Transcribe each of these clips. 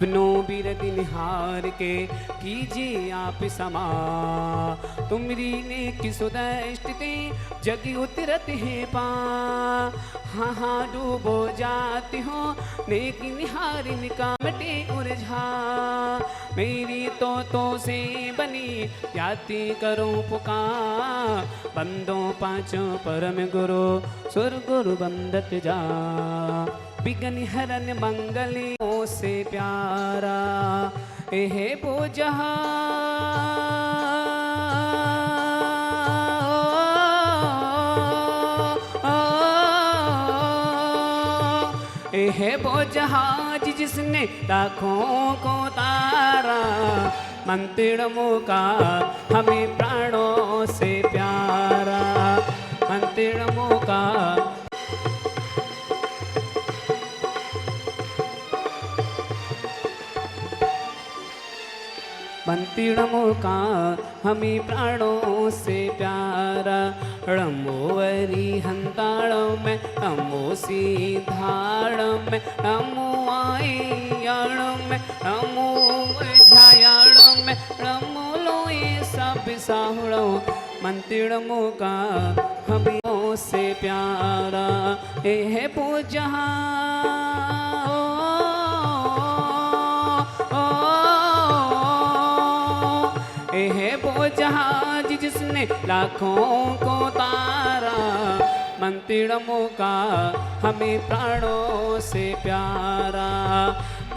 No बिरति निहार के कीजिए आप समा। तुमरी ने किसुदष्टते जग उतरत है पा। हाँ हाँ डूबो जाती हो नेक निहार निकामटे उलझा। मेरी तो से बनी याति करो पुकार। बंदों पांचों परम गुरु सुर गुरु बंदत जा। बिगन हरन मंगलियों से प्यारा एहे वो जहां। एहे वो जहाज जिसने लाखों को तारा। मंत्र मुका हमें प्राणों से प्यारा। मंत्र मुका मंतिड़मो का हमें प्राणों से प्यारा। रमोवरी हंताड़ों में नमो सीधाड़ों में नमो आयाड़ों में नमो झायाड़ों में नमो लोए सब साहुड़ों। मंतिड़मो का हमें से प्यारा एहे पूजहा। एहे वो जहाज जिसने लाखों को तारा। मंतिड़मो का हमें प्राणों से प्यारा।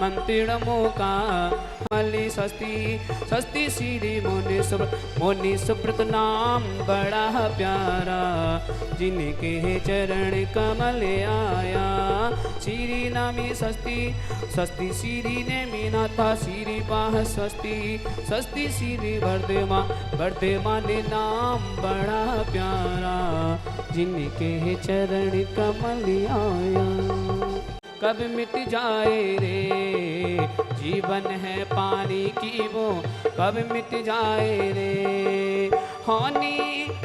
मंतिड़मो का मलि स्वस्ति स्वस्ति श्री मोनि सुब्रत नाम बड़ा प्यारा। जिनके चरण कमल आया श्री नामी स्वस्ति स्वस्ति श्री ने मीनाथा श्री पाह स्वस्ति स्वस्ति श्री वर्धमान नाम बड़ा प्यारा। जिनके चरण कमल आया। कब मिट जाए रे जीवन है पानी की वो। कब मिट जाए रे होनी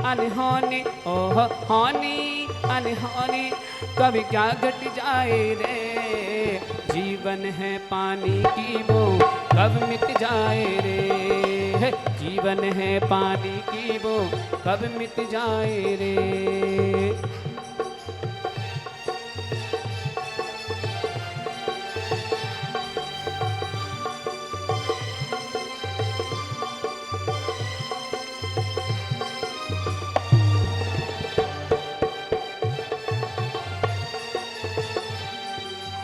अनहोनी ओह होनी अनहोनी। कब क्या घट जाए रे जीवन है पानी की वो। कब मिट जाए रे जीवन है पानी की वो। कब मिट जाए रे।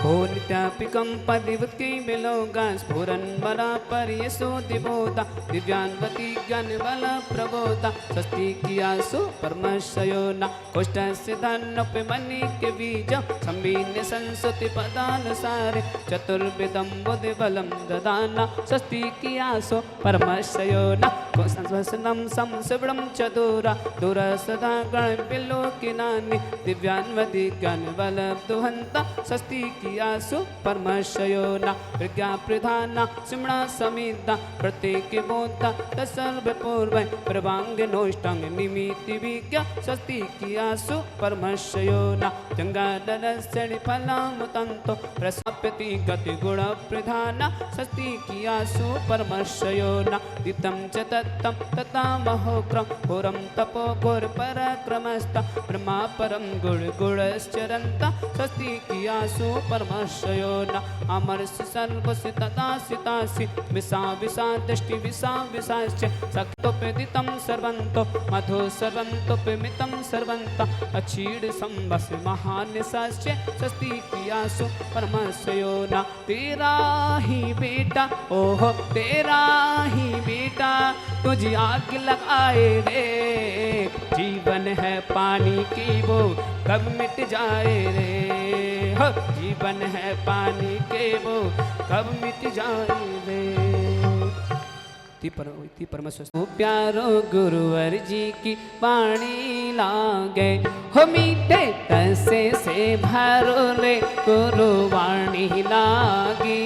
हो नित्यापिकं पदिवत्की बिलोगा स्फुरन् बला पर्यसो दिवोता। दिव्यान्वती ज्ञान बल प्रबोधा स्वस्ति कियासु परमशयो न। कोष्ठस्य धनोपि मणि के बीज संबीन संसति पदानुसारे। चतुर्विधं बुद्धि बलं ददाना स्वस्ति कियासु परमशयो न। कोशंस्वसनं संसवणं च दूरा दूरा सदा गण बिलोकिनानि। दिव्यान्वती ज्ञान बल दुहंता स्वस्ति कियासु परमशयो न। प्रज्ञा प्रधाना सिमणा समिता प्रत्येक बोधा तत्सर्व पूर्व प्रभांग नोष्टांग निमिति विज्ञा स्वस्ति कियासु परमशयो न। जंगादरसणि फलामुतंतो प्रसप्यति गति गुण प्रधाना स्वस्ति कियासु परमशयो न। दितं च तत्तं तथा महोक्रम घोरं तपो घोर पराक्रमस्ता। ब्रह्मा परम गुण गुणश्चरन्ता स्वस्ति कियासु परमशयो न। अमरस्य सर्वस्य तदासितासि विसा विसा दृष्टि विसा विसाश्च। सक्तोपेदितं सर्वन्तो मधु सर्वन्तोपमितं सर्वन्ता। अक्षीण संवस महानिशाश्च स्वस्ति कियासु परमशयो न। तेरा ही बेटा ओह तेरा ही बेटा तुझे आग लगाए रे। जीवन है पानी की वो कब मिट जाए रे। हो जीवन है पानी के वो कब मिट जाए रे। परमेश्वर प्यारो गुरुवर जी की वाणी लागे। हो मीठे तसे से भरो रे गुरु वाणी लागी।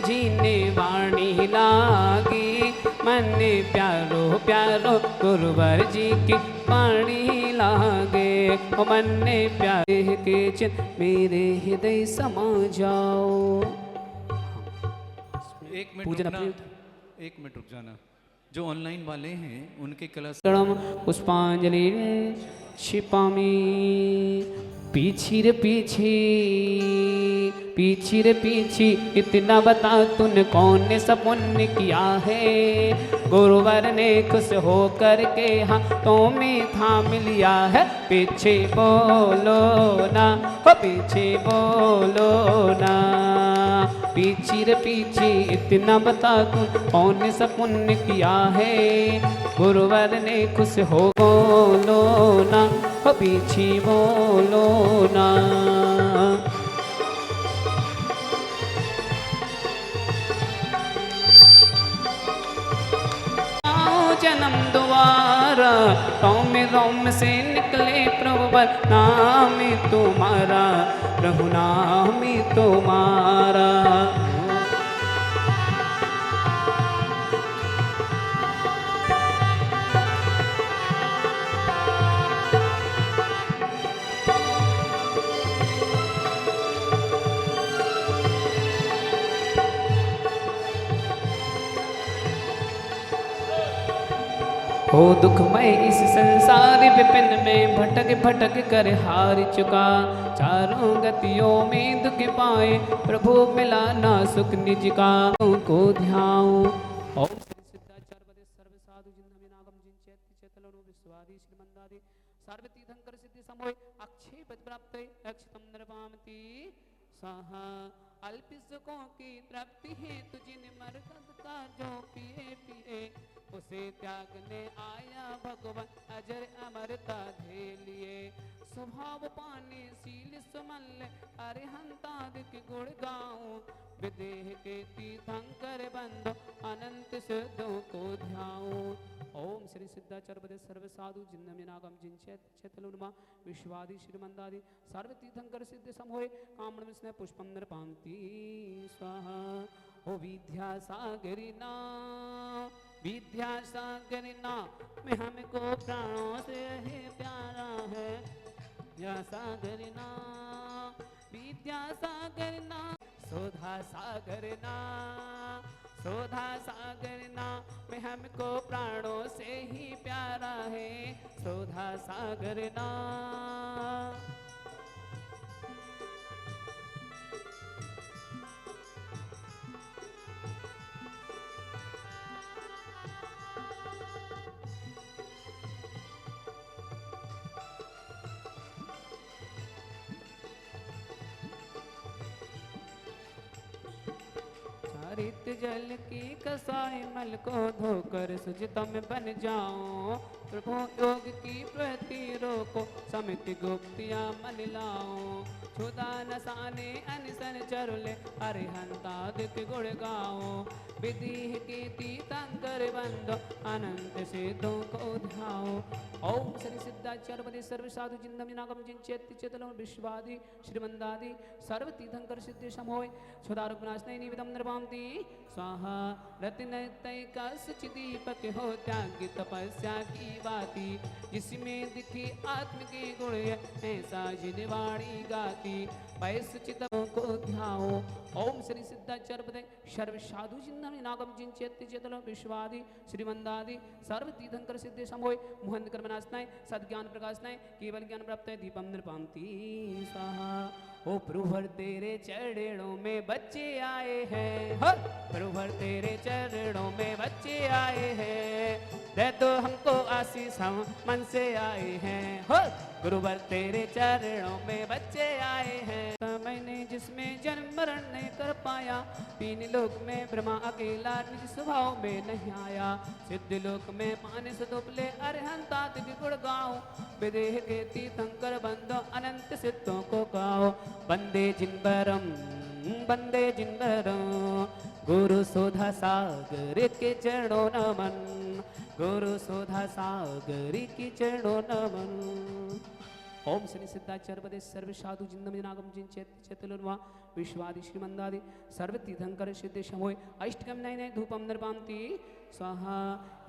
जीने वाणी लागी मन प्यारो प्यारो गुरुवर जी की वाणी लागे। ओ मन प्यारे के चित मेरे हृदय समा जाओ। एक मिनट पूजन रुकना, अपनी एक मिनट रुक जाना। जो ऑनलाइन वाले हैं उनके क्लास पुष्पांजलि क्षिपामि। पीछी रे पीछी, पीछी रे पीछी, इतना बता तूने कौन ने सा पुण्य किया है। गुरुवर ने खुश हो करके हाथों में थाम लिया है। पीछे बोलो ना, हो पीछे बोलो ना। पीछी रे पीछी, इतना बता तू कौन सा पुण्य किया है। गुरुवर ने खुश हो बोलो ना, हो पीछे बोलो ना। जन्म द्वारा रोम से निकले प्रभुवर, नाम तुम्हारा रघुनाम तुम्हारा। हो दुखमय इस संसार विपिन में भटक भटक कर हार चुका। चारों गतियों में दुख पाए प्रभु मिला ना सुख निज का। को ध्याओ ओम श्री सिद्धाचार्य पदे सर्व साधु जिन्नमे नागम जिन चैत्य चेतलो विश्वादी श्रीमंदादि सर्व तीर्थंकर सिद्धि समोय अक्षय पद प्राप्त अक्षतम नरपामति स्वाहा। अल्पिसुकों की तृप्ति है तुझिन मरकत का जो पिए पिए, उसे त्यागने आया भगवान अजर अमरता धे लिए। स्वभाव पाने शील सुमल अरिहंतादिक गुण गाऊं, विदेह के तीर्थंकर बंधो अनंत सिद्धों को ध्याऊं। ओम श्री सिद्धाचार्य पदे सर्व साधु जिन्नमे नागम जिन चैतलुनमा विश्वादि श्रीमंदादि सर्व तीर्थंकर सिद्धि समोय कामण में स्नेह पुष्पम नृपांति स्वाहा। ओ विद्यासागरी ना, विद्यासागर ना में हमको प्राणों से है प्यारा है। विद्यासागर ना, विद्यासागर ना, सुधा सागर ना, सुधा सागर ना में हमको प्राणों से ही प्यारा है। सुधा सागर ना। हरित जल की कसाई मल को धोकर सुजतम बन जाओ। प्रभु योग की प्रति रोको समिति गुप्तिया मन लाओ। छुदा नसाने अनसन चरुले अरिहंतादिक गुण गाओ। विधि के तीर्थंकर बंधो अनंत सिद्धों को ध्याओ। ओम श्री सिद्धाचार्य पदे सर्व साधु जिन्नमे नागम जिन चैत्य चेतलो विश्वादि श्रीमंदादि सर्व तीर्थंकर सिद्धि समोय क्षुधारुग्नाशनय निविदम नृपांति स्वाहा। रत्न तय का सुच दीपक हो त्याग तपस्या की बाती। जिसमें दिखी आत्म के गुण ऐसा जिनवाणी गाती। पै सुचित को ध्याओ। ओम श्री सिद्धाचार्य पदे सर्व साधु जिन्नमे नागम जिन चैत्य चेतलो विश्वादि श्रीमंदादि सर्व तीर्थंकर सिद्धि समोय मुहंत कर्मनाशनाय सद्ज्ञान प्रकाशनाय केवल ज्ञान प्राप्त है दीपम नृपांति स्वाहा। ओ प्रभुवर तेरे चरणों में बच्चे आए हैं। हो प्रभुवर तेरे चरणों में बच्चे आए हैं। दे तो हमको आशीष हम मन से आए हैं। हो गुरुवर तेरे चरणों में बच्चे आए हैं। मैंने जिसमें जन्म मरण नहीं कर पाया। तीन लोक में ब्रह्मा अकेला निज स्वभाव में नहीं आया। सिद्ध लोक में पाने से दुबले अरिहंतादिक गुण गाओ। विदेह के तीर्थंकर बंदो अनंत सिद्धों को गाओ। बंदे जिनबरम, बंदे जिनबरम, गुरु सुधा सागर के चरणों नमन। गुरु सुधा सागर के चरणों नमन। ओम श्री सिद्धाचार्य पदे सर्व साधु जिन्नमे नागम जिन चैत्य चेतलो विश्वादि श्रीमंदादि सर्वतीर्थंकर सिद्धि शमोय अष्टकम नयने धूपम नृपांति स्वाहा।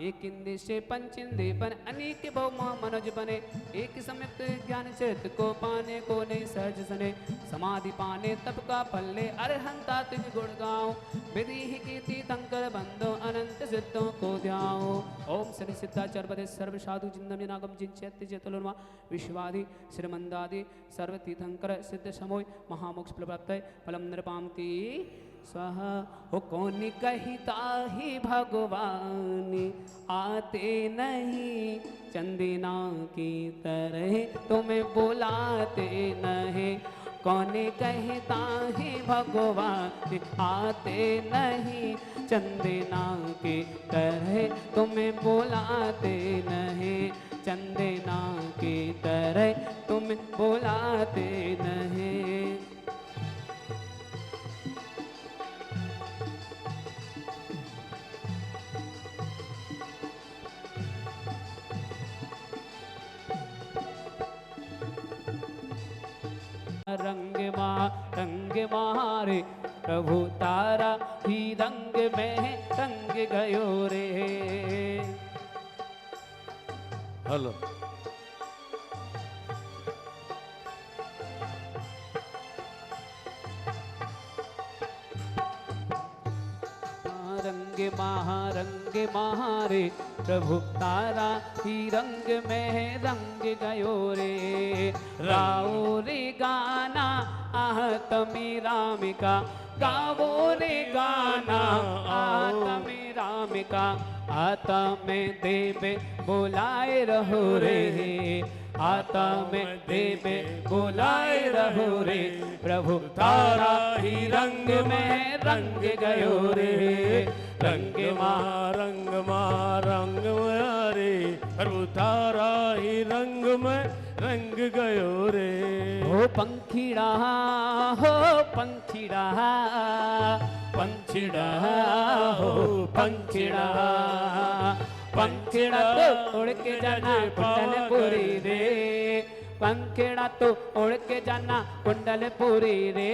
एक इंद्र से पंचिंदे पर अनेक बहुमा मनोज बने, एक संयुक्त ज्ञान चित्त को पाने को नहीं सहज सने, समाधि पाने तप का फल अरहंता तुझ गुण गाओ, विधि ही कीर्ति तंकर बंदो अनंत सिद्धों को ध्याओ। ओम श्री सिद्धाचार्य पदे सर्व साधु जिंदम जिनागम जिन चैत्य चतुर्मा विश्वादि श्रीमंदादि सर्व तीर्थंकर सिद्ध समोय महामोक्ष प्राप्त फलम नृपांति स्वाहा। हो कौन कहता ही भगवान आते नहीं, चंदिना की तरह तुम्हें बुलाते नहीं, कौन कहता है भगवान आते नहीं, चंदिना की तरह तुम्हें बुलाते नहीं, चंदिना की तरह तुम्हें बुलाते नहीं। रंग मारे प्रभु तारा ही रंग में रंग गयो रे। हेलो रंग महारे प्रभु तारा ही रंग में रंग गयो रे। राओ रे गाना आहतमी रामिका, गावो रे गाना आहतमी रामिका, आता में देवे बुलाए रहो रे, आता में देवे बुलाए रहो रे, प्रभु तारा ही रंग में रंग गयो रे। रंग मारे प्रभु तारा ही रंग में रंग गयो रे। हो पंखीड़ा हो पंखीड़ा, पंखीड़ा हो पंखीड़ा, पंखीड़ा तो उड़ के जाना कुंडलपुरी रे, पंखीड़ा तो उड़ के जाना कुंडलपुरी रे।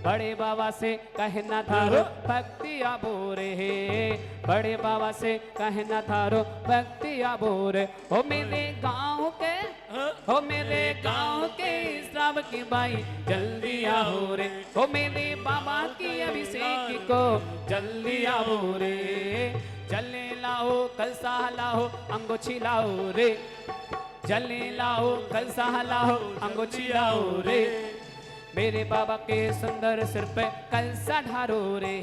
बड़े बाबा से कहना थारो भक्ति आबोरे, बड़े बाबा से कहना थारो भक्ति आबोरे। हो मेरे गाँव के, हो मेरे गाँव के श्राव की बाई जल्दी आओ रे, हो मेरे बाबा की अभिषेक को जल्दी आओ रे। जले लाओ कलसा लाओ अंगोछी लाओ रे, जले लाओ कलसा लाओ अंगोछी लाओ रे। मेरे बाबा के सुंदर सिर पे कलसा ढारो रे,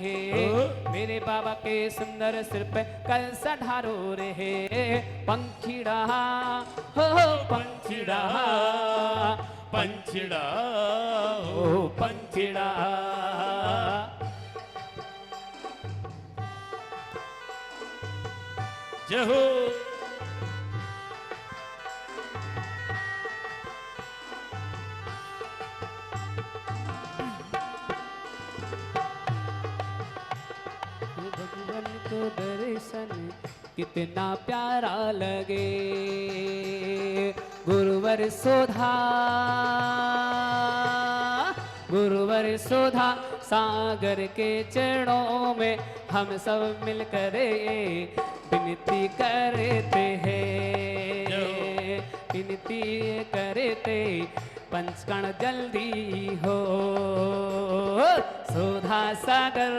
मेरे बाबा के सुंदर सिर पे कलसा ढारो रे। पंखीड़ा हो पंखीड़ा, पंछड़ा हो पंखीड़ा। जय हो। भगवान को दर्शन कितना प्यारा लगे, गुरुवर सोधा, गुरुवर सोधा सागर के चरणों में हम सब मिलकर विनती करते हैं, विनती करते पंचकण जल्दी हो। सोधा सागर,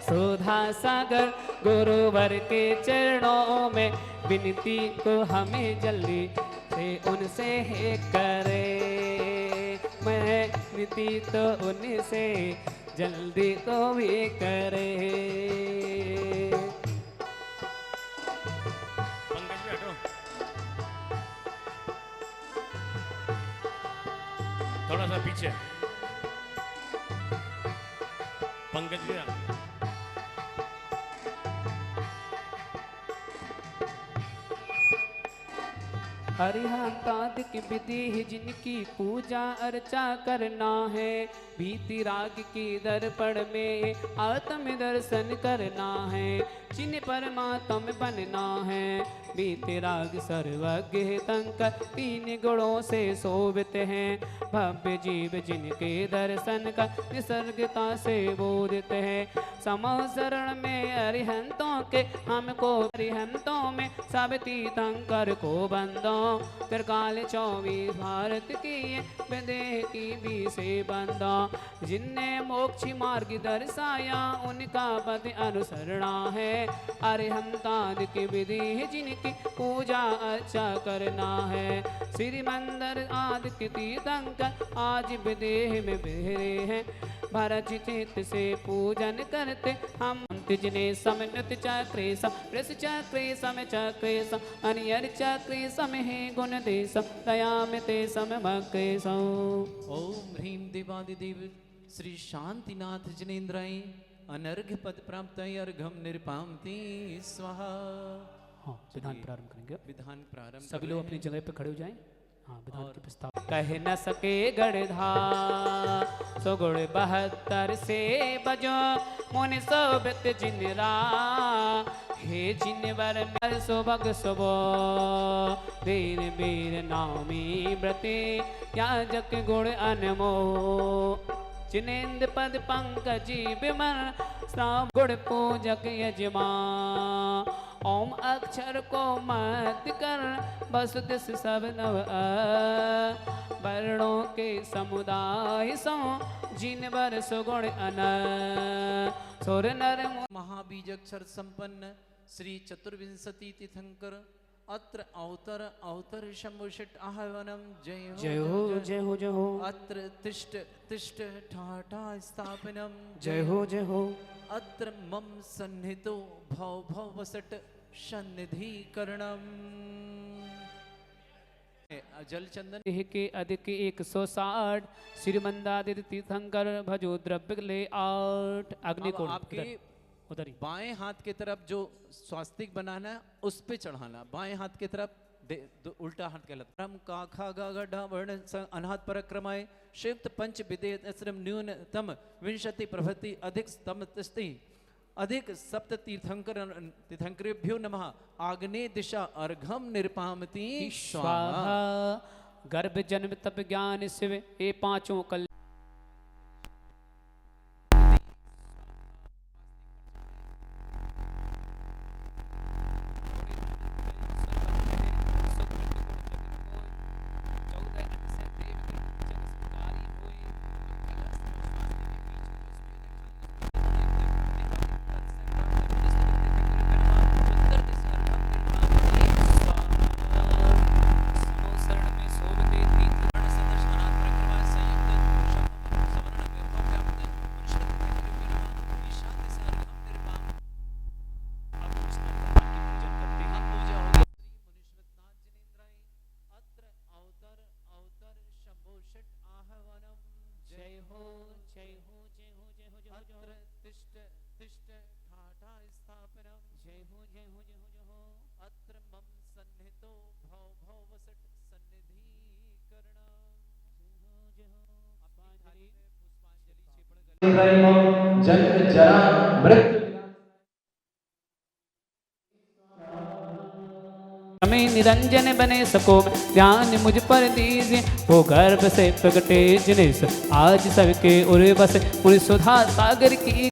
सोधा सागर गुरुवर के चरणों में विनती को हमें जल्दी से उनसे है करे। मैं विनती तो उनसे जल्दी को भी करे। थोड़ा सा पीछे पंकज भैया। अरिहंतादि की विधि ही जिनकी पूजा अर्चा करना है, भीति राग की दर्पण में आत्म दर्शन करना है, जिन परमात्म बनना है, बीते राग सर्वज्ञ तंकर तीन गुणों से शोभित हैं, भव्य जीव जिनके दर्शन का निसर्गता से बोधित है, समो शरण में अरिहंतों के हमको अरिहंतों में सब तीर्थंकर को बंदो, त्रिकाल 24 भारत की विदेह की भी से बंदा, जिनने मोक्ष मार्ग दर्शाया उनका पद अनुसरणा है, अरिहंतादि की विधि जिनकी पूजा अच्छा करना है, श्री मंदिर आदि की तीर्थंकर आज विदेह में बहरे हैं, भरत चित्त से पूजन करते हम तिजने समनुत चक्रे सम चक्रे सम चक्रे सम अनियर चक्रे सम हे गुण देशम दया में ते सम भक्के सो। ओम ह्रीं देवादिदेव श्री शांतिनाथ जिनेन्द्राय अनर्घ्य पद प्राप्त अर्घम निरपामति स्वाहा। हाँ, विधान प्रारंभ करेंगे। विधान प्रारंभ सभी लोग अपनी जगह पे खड़े हो जाएं। हाँ, विधान के प्रस्ताव। कह न सके गढ़धा सो गुण 72 से बजो मुनि सोबत जिनरा, हे जिनवर नर सुभग सुबो वीर वीर नामी व्रते याजक गुण अनमो, जिनेन्द्र पद पंकजी विमल साव गुण पूजक यजमान, ओम अक्षर को मत कर वसुदिस सब नव वर्णों के समुदाय सो जिन वर सुगुण अन सुर नर महाबीजक्षर संपन्न श्री चतुर्विंशति तीर्थंकर अत्र अवतर अवतर शंभुषट आहवनम जय हो जय हो जय हो जय हो, अत्र तिष्ठ तिष्ठ ठाठा स्थापनम जय हो जय हो, अत्र मम सन्निहितो भव भव वसट सन्निधि करणम। जल चंदन के अधिक 160 श्रीमंदादित्य तीर्थंकर भजो द्रव्य ले 8 अग्नि को आपके उधर ही बाएं हाथ की तरफ जो स्वास्तिक बनाना है उस पे चढ़ाना, बाएं हाथ की तरफ उल्टा हाथ कहलाता है। का खा गा गा वर्ण अनाहत परक्रमाय शिव पंच विदेह न्यूनतम विंशति प्रभृति अधिक स्तम तिस्ति अधिक सप्त तीर्थंकरेभ्यो नमः आग्नेय दिशा अर्घम निरपामति स्वाहा। गर्भ जन्म तप ज्ञान शिव ये पांचों कल जन्म जरा मृत्यु हमें निरंजन बने सको ध्यान मुझ पर दीजिए, वो गर्भ से प्रगटे जिनेश आज सबके उरे बस पूरी सुधा सागर की।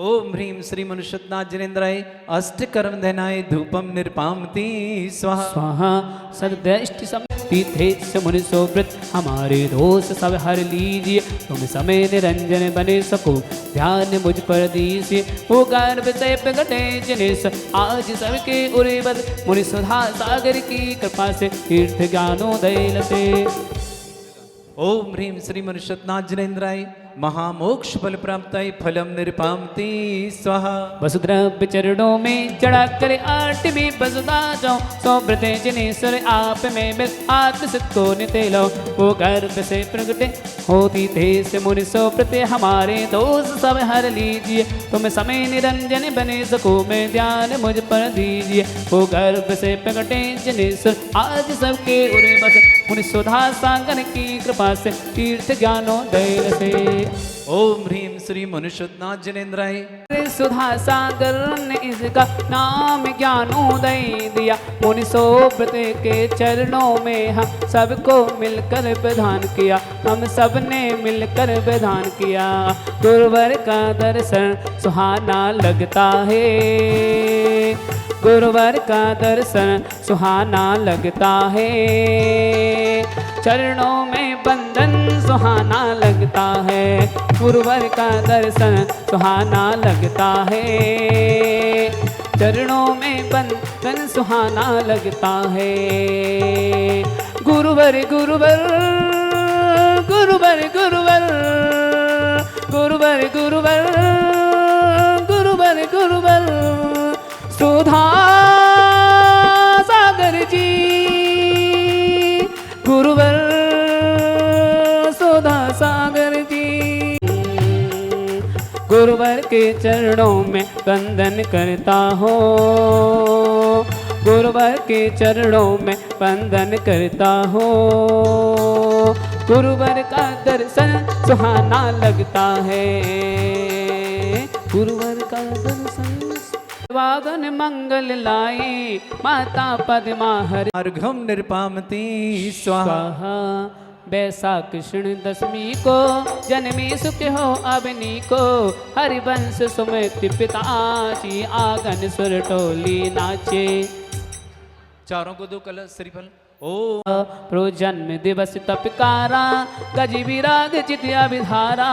ओम ह्रीं श्री मनुष्यनाथ जिनेन्द्राय अष्ट कर्म धनाय धूपम निरपामति स्वाहा स्वाहा। सदृष्टि तीर्थ मुनि सोवृत हमारे दोष सब हर लीजिए, तुम समय निरंजन बने सको ध्यान मुझ पर दीजिए, वो गर्भ से प्रगटे जिनेश आज सबके उरे बस मुनि सुधा सागर की कृपा से तीर्थ ज्ञानोदय लते। ओम ह्रीं श्री मनुष्यनाथ जिनेन्द्राय महामोक्ष फल प्राप्ताय फलम निरपामति स्वाहा। वसुद्रव्य चरणों में चढ़ा कर आठवीं वसुधा जाओ सौव्रते जनेश्वर आप में मिल आत्मसित को निते लो वो गर्भ से प्रगटे होती थे से मुनि सौव्रते हमारे दोष सब हर लीजिए तुम समय निरंजन बने सको मैं ध्यान मुझ पर दीजिए वो गर्भ से प्रगटे जनेश्वर आज सबके उरे बस मुनि सुधा सागर की कृपा से तीर्थ ज्ञानोदय से। ओम ह्रीम श्री मनुष्योत्नाथ जनेन्द्राय सुधा सागर ने इसका नाम ज्ञानोदय दिया मुनि सोव्रत के चरणों में हम सबको मिलकर प्रदान किया हम सब ने मिलकर प्रदान किया गुरुवर का दर्शन सुहाना लगता है गुरुवर का दर्शन सुहाना लगता है चरणों में बंधन सुहाना लगता है गुरुवर का दर्शन सुहाना लगता है चरणों में बंधन सुहाना लगता है गुरुवर गुरुवर गुरुवर गुरुवर गुरुवर गुरुवर गुरुवर गुरुवर सुधा सागर जी गुरुवर सुधा सागर जी गुरुवर के चरणों में वंदन करता हो गुरुवर के चरणों में वंदन करता हो गुरुवर का दर्शन सुहाना लगता है गुरुवर का दर्शन वागन मंगल लाई माता पद्मा हरि अर्घम निरपामति स्वाहा। बैसाख कृष्ण दशमी को जन्मी सुख हो अवनी को हरिवंश सुमति पिताची आंगन सुर टोली नाचे चारों को दो कलश श्रीफल ओ प्रो जन्म दिवस तपकारा गज विराग चितिया विधारा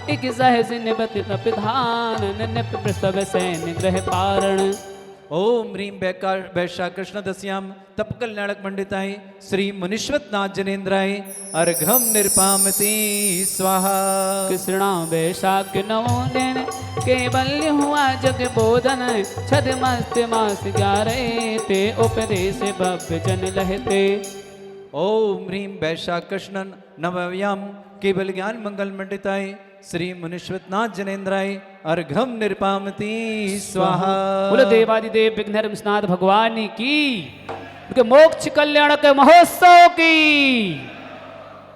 एक सहस निबत तपधान नप प्रसव सैन ग्रह पारण। ओम ह्रीम वैशाख कृष्ण दस्याम तप कल्याणक पंडिताय श्री मुनीश्वरनाथ जनेन्द्राय अर्घम निरपामति स्वाहा। कृष्णा वैशाख नवो दिन केवल्य हुआ जग बोधन छद मस्त मास 11 ते उपदेश भव्य जन लहते। ओम ह्रीम वैशाख कृष्ण नवव्याम केवल ज्ञान मंगल मंडिताय श्री मुनीश्वरनाथ जनेन्द्राय अर्घम निरपामति स्वाहा। बोलो देवादिदेव विघ्नहर स्नाथ भगवान की उनके मोक्ष कल्याण के महोत्सव की।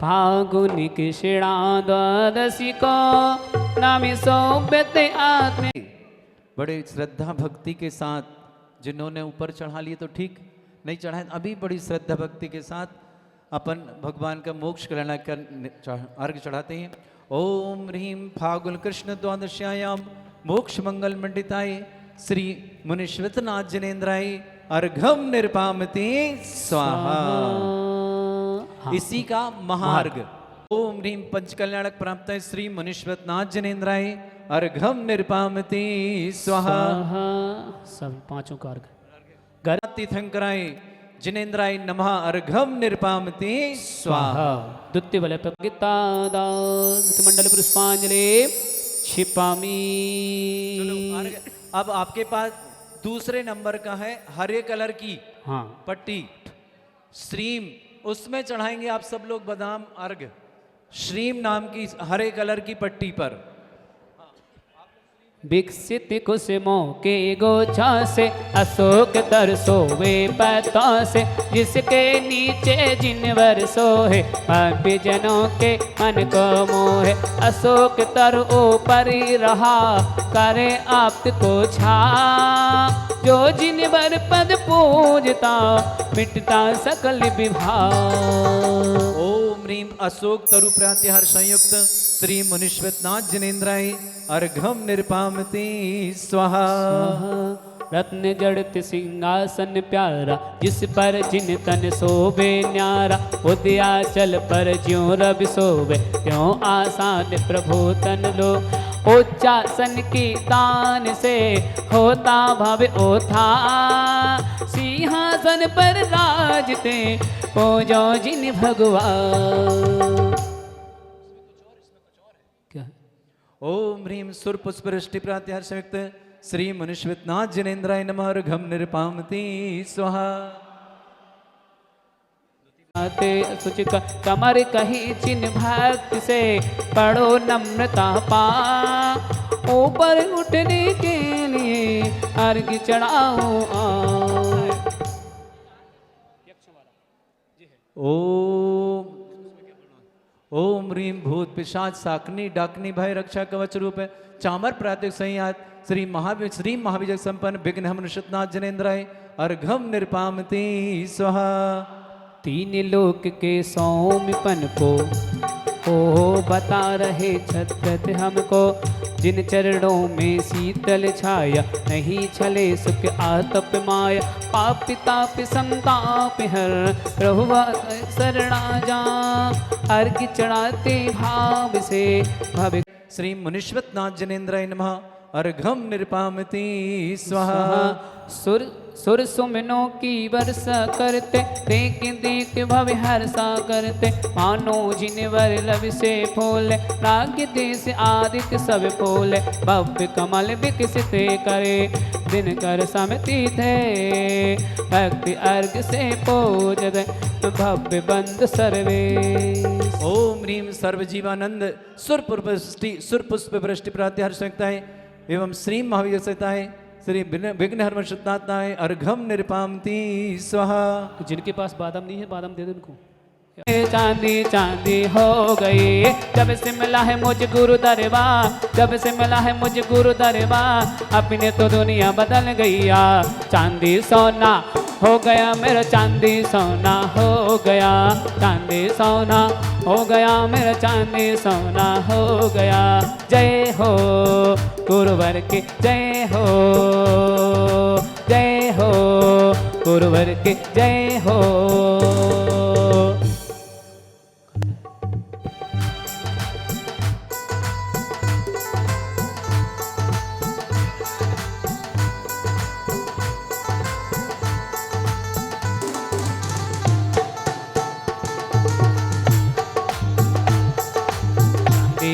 फागुनी कृष्णा द्वादशी को नामी सौभ्यते आत्मे। बड़े श्रद्धा भक्ति के साथ जिन्होंने ऊपर चढ़ा लिए तो ठीक, नहीं चढ़ाए अभी बड़ी श्रद्धा भक्ति के साथ अपन भगवान का मोक्ष कल्याण कर अर्घ चढ़ाते हैं। ओम ह्रीम फागुन कृष्ण द्वादश्यायाम मोक्ष मंगल मंडिताय श्री मुनीश्वरनाथ जनेन्द्राय अर्घम निरपामति स्वाहा। इसी का महार्घ। ओम ह्रीम पंचकल्याणक प्राप्ताय श्री मुनीश्वरनाथ जनेन्द्राय अर्घम निरपामति स्वाहा। सब पांचों का अर्घ। तीर्थंकराय जिनेन्द्राय नमः अर्घम निरपामति स्वाहा। द्वितीय बल गीता मंडल पुष्पांजलि क्षिपामी। अब आपके पास दूसरे नंबर का है हरे कलर की हाँ पट्टी श्रीम, उसमें चढ़ाएंगे आप सब लोग बादाम अर्घ श्रीम नाम की हरे कलर की पट्टी पर। विकसित कुसुमों के गोछा से अशोक दर सोवे पतों से जिसके नीचे जिनवर सोहे पापी जनों के मन को मोहे। अशोक तर ऊपर ही रहा करे आप को छा जो जिनवर पद पूजता मिटता सकल विभाग। ओम ह्रीम अशोक तरु प्रत्याहार संयुक्त श्री मुनीश्वरनाथ जनेन्द्राय अर्घम निरपामति स्वाहा। रत्न जड़त सिंहासन प्यारा जिस पर जिन तन शोभे न्यारा। उदयाचल पर ज्यों रवि शोभे त्यों आसान प्रभु तन लो। उच्चासन की दान से होता भव ओथा सिंहासन पर राजते पूजो जिन भगवान। क्या ओम ह्रीं सुरपुष्पवृष्टि प्रात्यहर्षयुक्त श्री मनुष्यनाथ जिनेन्द्राय नमः अर्घम निरपामति स्वाहा। ते सुचित कमर कही चिन्ह भक्ति से पढ़ो नम्रता पा, ऊपर उठने के लिए अर्घ चढ़ाओ आए। ओम ह्रीं भूत पिशाच साकनी डाकनी भय रक्षा कवच रूप चामर प्रातिक संयात श्री महाविजय संपन्न विघ्न मनुष्यनाथ जिनेन्द्राय अर्घम निरपामति स्वाहा। तीन लोक के सौम्यपन को ओ बता रहे छत्रत हमको, जिन चरणों में शीतल छाया नहीं छले सुख आतप माया, पापि ताप संताप हर प्रभु शरणा जा, अर्घ चढ़ाते भाव से भव। श्री मुनीश्वरनाथ जिनेन्द्राय नमः अर्घम निरपामति स्वाहा। सुर सुमनों की वर्षा करते, देख देख भव हर्षा करते, मानो जिनवर लब से फूले, राग देश आदित्य सब फूले, भव्य कमल विकसित करे, दिनकर समति थे भक्ति अर्घ से पूजते, भव्य बंद सर्वे। ओम ह्रीं सर्वजीवानंद सुरपुष्प वृष्टि प्रात्यहर्षयुक्ताय एवं श्री महावीर संहिताय श्री विघ्न हरमशुद्धात्माय अर्घम निरपामति स्वाहा। जिनके पास बादाम नहीं है बादाम दे दो उनको। चांदी चांदी हो गई जब से मिला है मुझ गुरु दरबार, जब से मिला है मुझ गुरु दरबार, अपने तो दुनिया बदल गईया। चांदी सोना हो गया मेरा, चांदी सोना हो गया, चांदी सोना हो गया मेरा, चांदी सोना हो गया। जय हो गुरुवर की जय हो, जय हो गुरुवर की जय हो।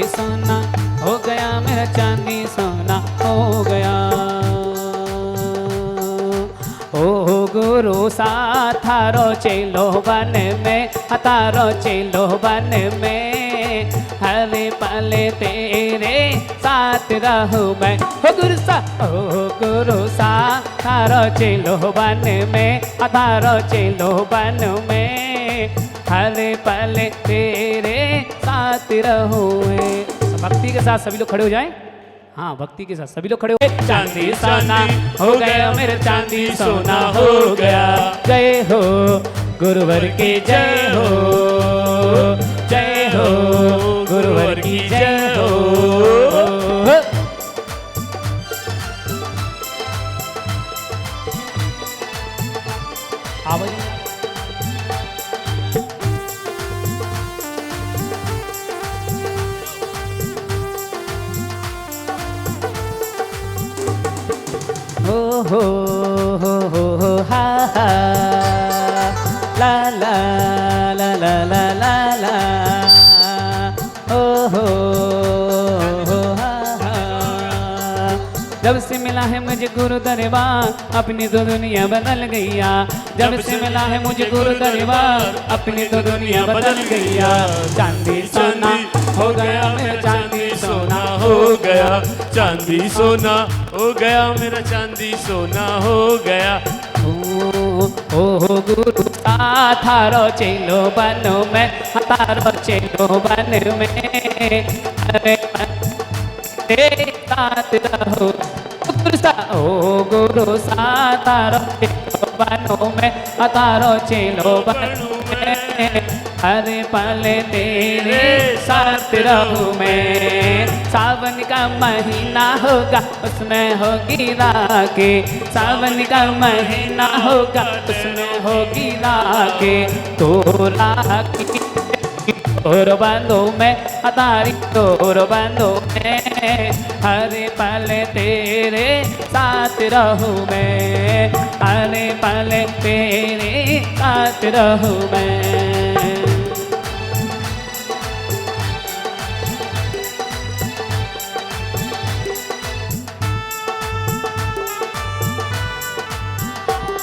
सोना हो गया मेरा, चांदी सोना हो गया। ओ गुरु साथारो चेलो बन में, हतारो चेलो बन में, हर पल तेरे साथ रहूं मैं। हो गुरु साथारो चेलो बन में, हतारो चेलो बन में, हर पल तेरे साथ रहूं। भक्ति के साथ सभी लोग खड़े हो जाएं। हाँ भक्ति के साथ सभी लोग खड़े हो। चांदी सोना हो गया मेरा, चांदी सोना हो गया। जय हो गुरुवर की जय हो, जय हो गुरुवर की जय हो। आवाज हो हा हा ला ला ला ला ला ला ला हो हा हा। जब से मिला है मुझे गुरु दरबार, अपनी तो दुनिया बदल गईया। जब से मिला है मुझे गुरु दरबार, अपनी तो दुनिया बदल गईया। चांदी सोना हो गया मेरा, चांदी सोना हो गया, चांदी सोना हो गया मेरा, चांदी सोना हो गया। ओ गुरु थारो चेलो बनो में, तारो चेलो बन में, अरे साथ रहो ओ गुरु तारो चेलो बनो में, तारो चेलो बन में, हर पल तेरे साथ रहूं मैं। सावन का महीना होगा उसमें होगी राखे, सावन का महीना होगा उसमें होगी राखे। तो राखी तोर बांधो में, तारी तोर बांधो में, हर पल तेरे साथ रहूं मैं, हर पल तेरे साथ रहूं मैं।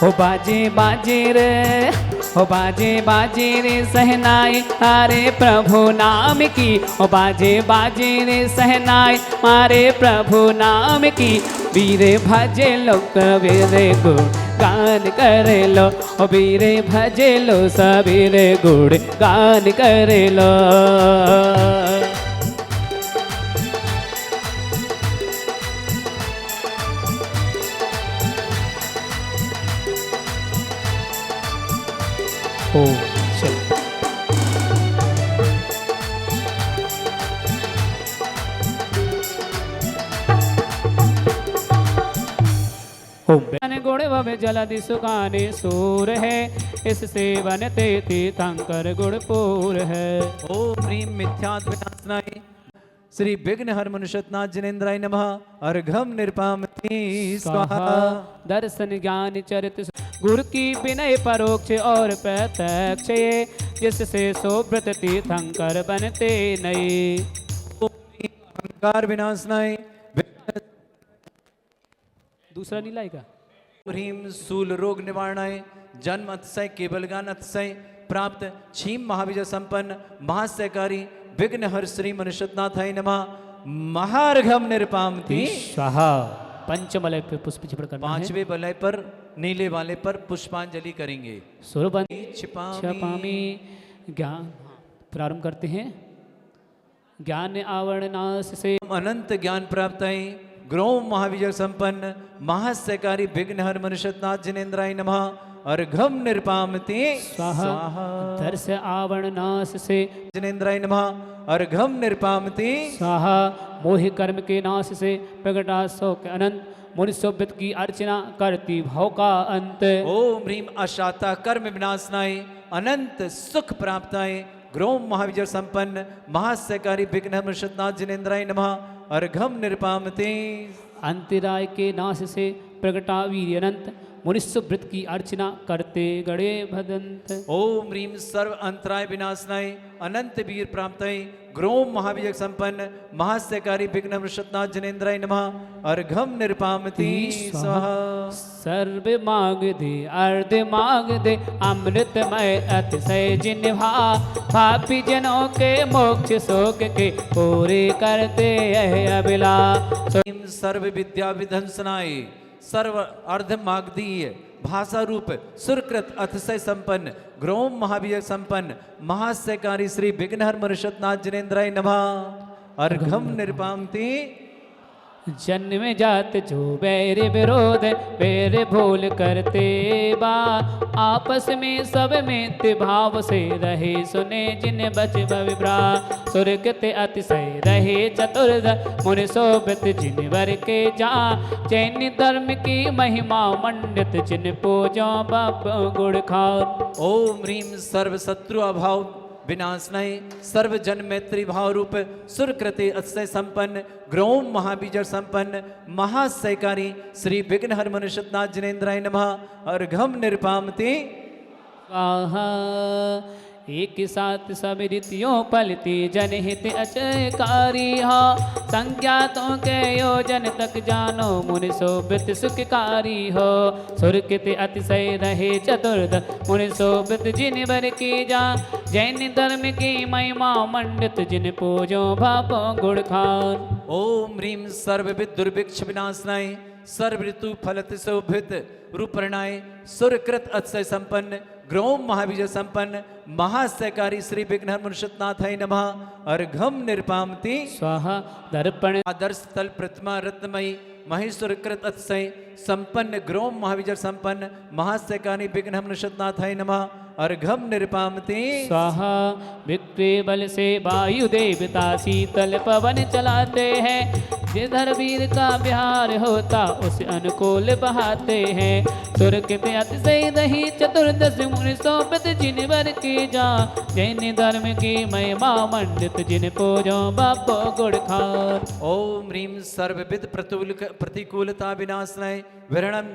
हो बाजे बाजे रे, हो बाजे बाजे रे सहनाई मारे प्रभु नाम की, हो बाजे बाजे रे सहनाई मारे प्रभु नाम की। वीरे भजे लो कबीरे गुण गान करे लो, ओ वीरे भजे लो सबीरे गुण गान करे लो। ओ चल गुण भवे जलधि सुखाने सूर है, इससे बनते तीर्थंकर गुणपूर है। ओम ह्रीं मिथ्यात्व विनाशनाय श्री विघ्न हर मनुष्यनाथ जिनेन्द्राय नमः। अर्घम निरपामति स्वाहा। दर्शन ज्ञान चरित गुरु की विनय परोक्ष और प्रत्यक्ष, ये जिससे शोभ्रत तीर्थंकर बनते नए। अहंकार विनाशनाय दूसरा नहीं लाएगा। ह्रीं सूल रोग निवारणाय जन्म अतिशय केवल गान अतिशय प्राप्त क्षीम महाविजय संपन्न महाशयकारी विघ्न हर श्री मनुष्यनाथाय नमः। महार्घम निरपामति स्वाहा। पंचमलय पे पुष्प छिपड़ करना है। पांचवे वलय पर नीले वाले पर पुष्पांजलि करेंगे। सुरबंद छिपामी छपामी ज्ञान प्रारंभ करते हैं। ज्ञान आवरण नाश से अनंत ज्ञान प्राप्त है ग्रोम महाविजय संपन्न महाशयकारी विघ्नहर मनुष्यनाथ जिनेन्द्राय नमः। अर्घम निरपामति स्वाहा। दर्श आवरण नाश से जिनेन्द्राय नमः। अर्घम निरपामति स्वाहा। मोह कर्म के नाश से प्रगटा शोक अनंत मुनिसोभित की अर्चना करती भाव का अंत। ओम ह्रीं अशाता कर्म विनाशनाय अनंत सुख प्राप्ताय ग्रोम महाविजय संपन्न महाशयकारी विघ्नहर मनुष्यनाथ जिनेन्द्राय नमः। अर्घम निरपामति। अंतराय के नाश से प्रगटा वीर अनंत मुनिसुवृत की अर्चना करते गणे भदंत। ओम ह्रीं सर्व अंतराय विनाशनाय अनंत वीर प्राप्ताय ग्रोम महाविजय संपन्न महाशयकारी विघ्न मनुष्यनाथ जिनेन्द्राय नमः। अर्घम निरपामति स्वाहा। सर्व मांग दे अर्ध मांग दे अमृतमय अतिशय जिन्हा, पापी जनों के मोक्ष शोक के पूरे करते यह अभिलाष। सर्व विद्या विध्वंसनाय सर्व अर्ध मागधीय भाषा रूप सुरकृत अतिशय संपन्न ग्रोम महाविजय संपन्न महाशयकारी श्री विघ्नहर मनुष्यनाथ जिनेन्द्राय नमः। अर्घम निरपामति। जन्म जात जो बैर विरोध बैर भूल करते बा, आपस में सब मित्र भाव से रहे सुने जिन बच विभ्रा। सुरगत अतिशय रहे चतुर्थ मुनि शोभित जिन वर के जा, जैन धर्म की महिमा मंडित जिन पूजो बाप गुड़ खाओ। ओम ह्रीं सर्व शत्रु अभाव विनाशनाय सर्व जन मैत्री भाव रूप सुरकृते अतिशय संपन्न ग्रोम महाविजय संपन्न महाशयकारी श्री विघ्नहर मनुष्यनाथ जिनेन्द्राय नमः। अर्घम निरपामति स्वाहा। एक साथ सब रीतियों पलती जनहित अचयकारी हा, संज्ञातों के योजन तक जानो मुनि शोभित सुखकारी हो। सुरकित अतिशय रहे चतुर्थ मुनि शोभित जिन वर की जा, जैन धर्म की महिमा मंडित जिन पूजो भापो गुड़ खान। ओम ह्रीं सर्वविद दुर्भिक्ष विनाशनाय सर्व ऋतु फलत शोभित रूपरणाय सुरकृत अतिशय संपन्न ग्रोम महाविजय संपन्न महाशयकारी श्री विघ्नहर मनुष्यनाथाय नमः। अर्घम निरपामति स्वाहा। दर्पण आदर्श तल प्रतिमा रत्नमयी महेश्वर कृत अतिशय संपन्न ग्रोम महाविजय संपन्न महाशयकारी विघ्नहर मनुष्यनाथाय नमः। अर्घम निरपामति स्वाहा। विक्रय बल से वायु देवता शीतल पवन चलाते हैं, जिधर वीर का विहार होता उस अनुकूल बहाते हैं। सुरकित अतिशय रही चतुर्दश मुनि शोभित जिन वर की जा, जैन धर्म की महिमा मंडित जिन पूजो बापो गुड़ खान। ओम ह्रीं सर्वविद प्रतिकूलता विनाशनाय विरणम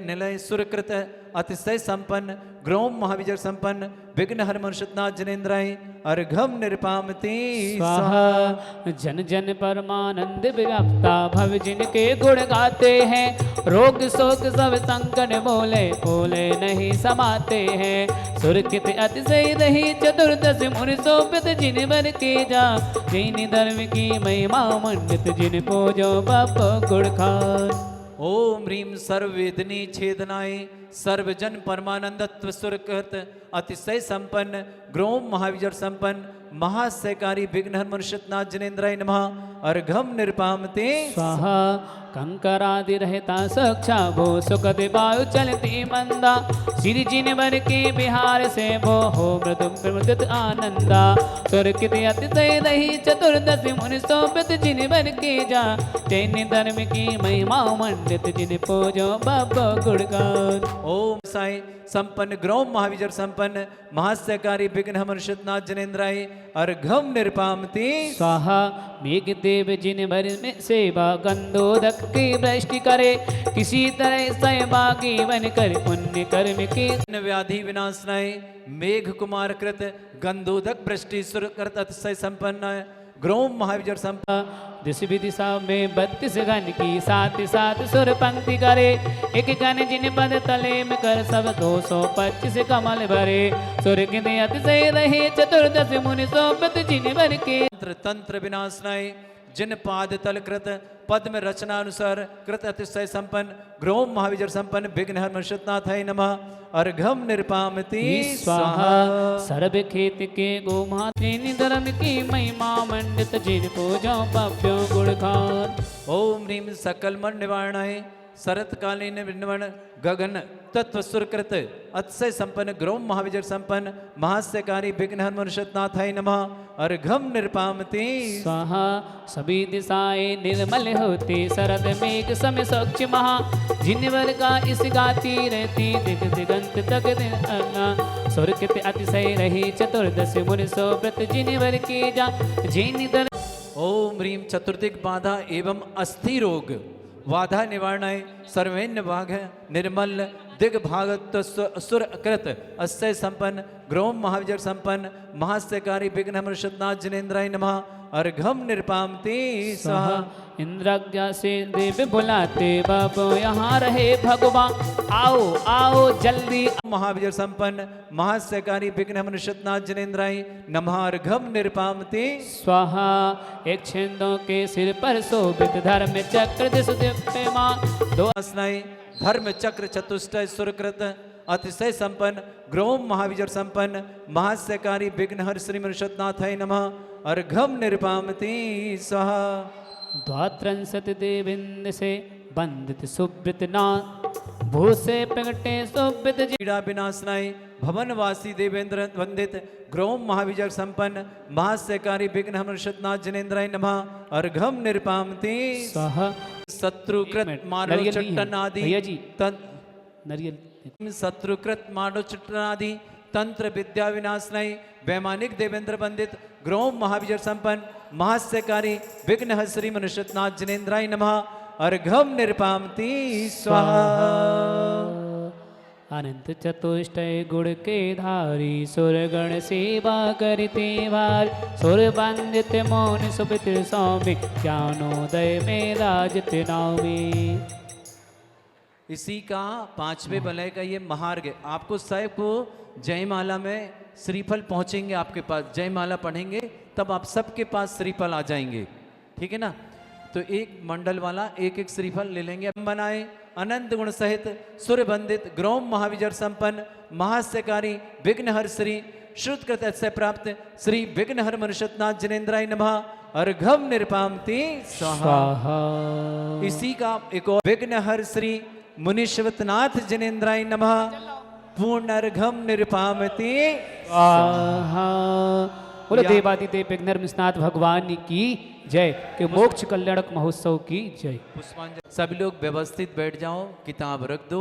निलय सुरकृत अतिशय संपन्न ग्रोम महाविजय संपन्न विघ्न हर मनुष्यनाथ जनेन्द्राय अर्घम निरपामते स्वाहा। जन जन परमानंद व्याप्ता भव जिनके गुण गाते हैं, रोग शोक सब संकट बोले बोले नहीं समाते हैं। सुरक्षित अतिशय रही चतुर्दश मुनि शोभित जिन बर के जा, जिन धर्म की महिमा मंडित जिन पूजो बाप गुण खान। ओम ह्रीम सर्ववेदनी छेदनाय सर्वजन परमानंदत्व सुरकृत अतिशय संपन्न ग्रोम महाविजय संपन्न महाशयकारी विघ्न मनुष्यनाथ जनेन्द्राय नमः अर्घम निरपामते स्वाहा। कंकरादि रहता सक्षा भो सुखद वायु चलती मंदा, श्री जिन बर के बिहार से वो हो मृदु प्रमुदित आनंदा। सुरकित अतिशय रही चतुर्दश मुनि शोभित जिन बर के जा, जैन धर्म की महिमा मंडित जिन पूजो बाबा गुणगान। ओम साई संपन्न ग्रोम महाविजय संपन्न महाशयकारी विघ्न मनुष्यनाथ जनेन्द्राय अर्घम निरपामते स्वाहा। मेघ देव जिन भर में सेवा गंधोदक की वृष्टि करे, किसी तरह सहभागी बन कर पुण्य कर्म के व्याधि विनाशनाय मेघ कुमार कृत गंधोदक वृष्टि सुर कृत अतिशय संपन्न ग्रोम महाविजय संपन्न। दिश भी दिशा में 32 गण की साथ साथ सुर पंक्ति करे, एक गण जिन पद तले में कर सब 225 कमल भरे। सुर गिने अतिशय रहे चतुर्दश मुनि शोभित जिन बर के तंत्र विनाशनाय जिन पाद तल कृत पद्म रचना अनुसार कृत अतिशय संपन्न ग्रोम महाविजय संपन्न विघ्न मनुष्यनाथ नमः अर्घम निरपामति स्वाहा। सर्व खेत के गोमाते धर्म की महिमा मंडित जिन पूजो भव्यो गुणगान। ओम ह्रीम सकल मन निवारणाय शरतकालीन वृंदवन गगन तत्व सुरकृत अतिशय संपन्न ग्रोम महाविजय संपन्न महाशयकारी विघ्न मनुष्यनाथाय नमः अर्घम निरपामते स्वाहा। सभी दिशाएं निर्मल होती शरद मेघ समय स्वच्छ महा, जिन वर का इस गाती रहती दिग दिगंत तक दिन अन्ना। सुरकित अतिशय रही चतुर्दश मुनि शोभित जिन वर के जा, जिन दर ओम ह्रीम चतुर्दिक बाधा एवं अस्थि रोग वाधा निवारणाय सर्वेन्य भाग निर्मल दिग्भागत्व सुर कृत अस्य संपन्न ग्रोम महाविजय संपन्न महाशयकारी विघ्न मनुष्यनाथ जनेन्द्राय नमः अर्घम निरपामते स्वाहा। इंद्राज्ञा से देव बुलाते बाबो यहाँ रहे भगवान, आओ आओ जल्दी। महाविजय संपन्न महाशयकारी विघ्न मनुष्यनाथ जनेन्द्राय नमः अर्घम निरपामते स्वाहा। एक छेदों के सिर पर शोभित धर्म चक्र दिश दिव्यमान, दो स्नाय धर्म चक्र चतुष्टय सुरकृत अतिशय संपन्न ग्रोम महाविजय संपन्न महाशयकारी विघ्न श्री मनुष्यनाथाय नमः अर्घम निरपामते स्वाहा। द्वात्रंशत देविंद से बंदित सुब्रत नाथ, भू से प्रगटे सुब्रत पीड़ा विनाशनाय भवनवासी देवेंद्र वंदित ग्रोम महाविजय संपन्न महाशयकारी विघ्न मनुष्यनाथ जनेन्द्राय नमः अर्घम निरपामते स्वाहा। शत्रुकृत मानव नारियल नहीं है। चट्टन आदि भैया जी तन नारियल शत्रुकृत मानव चट्टनादि तंत्र विद्या विनाशनाय वैमानिक देवेंद्र वंदित ग्रोम महाविजय संपन्न महाशयकारी विघ्न श्री मनुष्यनाथ जनेन्द्राय नमः अर्घम निरपामति स्वाहा। अनंत चतुष्टय गुण के धारी, सुरगण सेवा करते वार। सुर बंदित मौन सुपित्र स्वामी, ज्ञानोदय में राजत नामी। इसी का पांचवें बलय का ये महार्ग है। आपको सब को जयमाला में श्रीफल पहुंचेंगे आपके पास, जयमाला पढ़ेंगे तब आप सबके पास श्रीफल आ जाएंगे, ठीक है ना। तो एक मंडल वाला एक एक श्रीफल ले लेंगे। हम बनाए अनंत गुण सहित सुर बंदित ग्रोम महाविजय संपन्न महाशयकारी विघ्नहर श्री श्रुतकृत से प्राप्त श्री विघ्नहर मनुष्यनाथ जनेन्द्राय नमः अर्घम निरपामति स्वाहा। इसी का एक और विघ्नहर श्री मुनिश्वतनाथ जनेन्द्राय नमः पूर्णर्घम निरपामति स्वाहा। बोलो देवादिदेव विघ्नर्मनाथ भगवान की जय, के मोक्ष कल्याणक महोत्सव की जय। पुष्पांजलि। सभी लोग व्यवस्थित बैठ जाओ, किताब रख दो।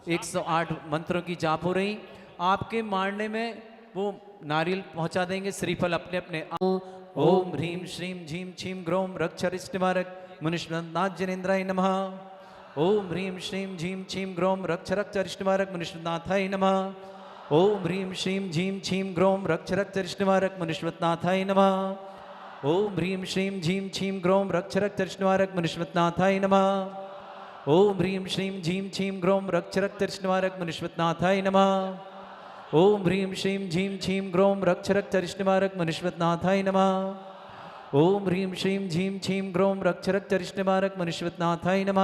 108 मंत्रों की जाप हो रही। आपके मारने में वो नारियल पहुंचा देंगे, श्रीफल अपने अपने। ओम ह्रीम श्रीम झीम छीम ग्रोम रक्षरिष्टमारक मुनिश्वतनाथ जनेन्द्राय नमः ओम ह्रीं श्रीं झीं छीं ग्रों रक्ष रक्ष अरिष्टमारक मनुष्यनाथाय नमः। ओम ह्रीं श्रीं झीं छीं ग्रों रक्ष रक्ष अरिष्टमारक मनुष्यनाथाय नमः। ओम ह्रीं श्रीं झीं छीं ग्रों रक्ष रक्ष अरिष्टमारक मनुष्यनाथाय नमः। ओम ह्रीं श्रीं झीं छीं ग्रों रक्ष रक्ष अरिष्टमारक मनुष्यनाथाय नमः। ओम ह्रीं श्रीं झीं छीं ग्रों रक्ष रक्ष अरिष्टमारक मनुष्यनाथाय नमः। ओम ह्रीं श्रीं झीं छीं ग्रों रक्ष रक्ष अरिष्टमारक मनुष्यनाथाय नमः।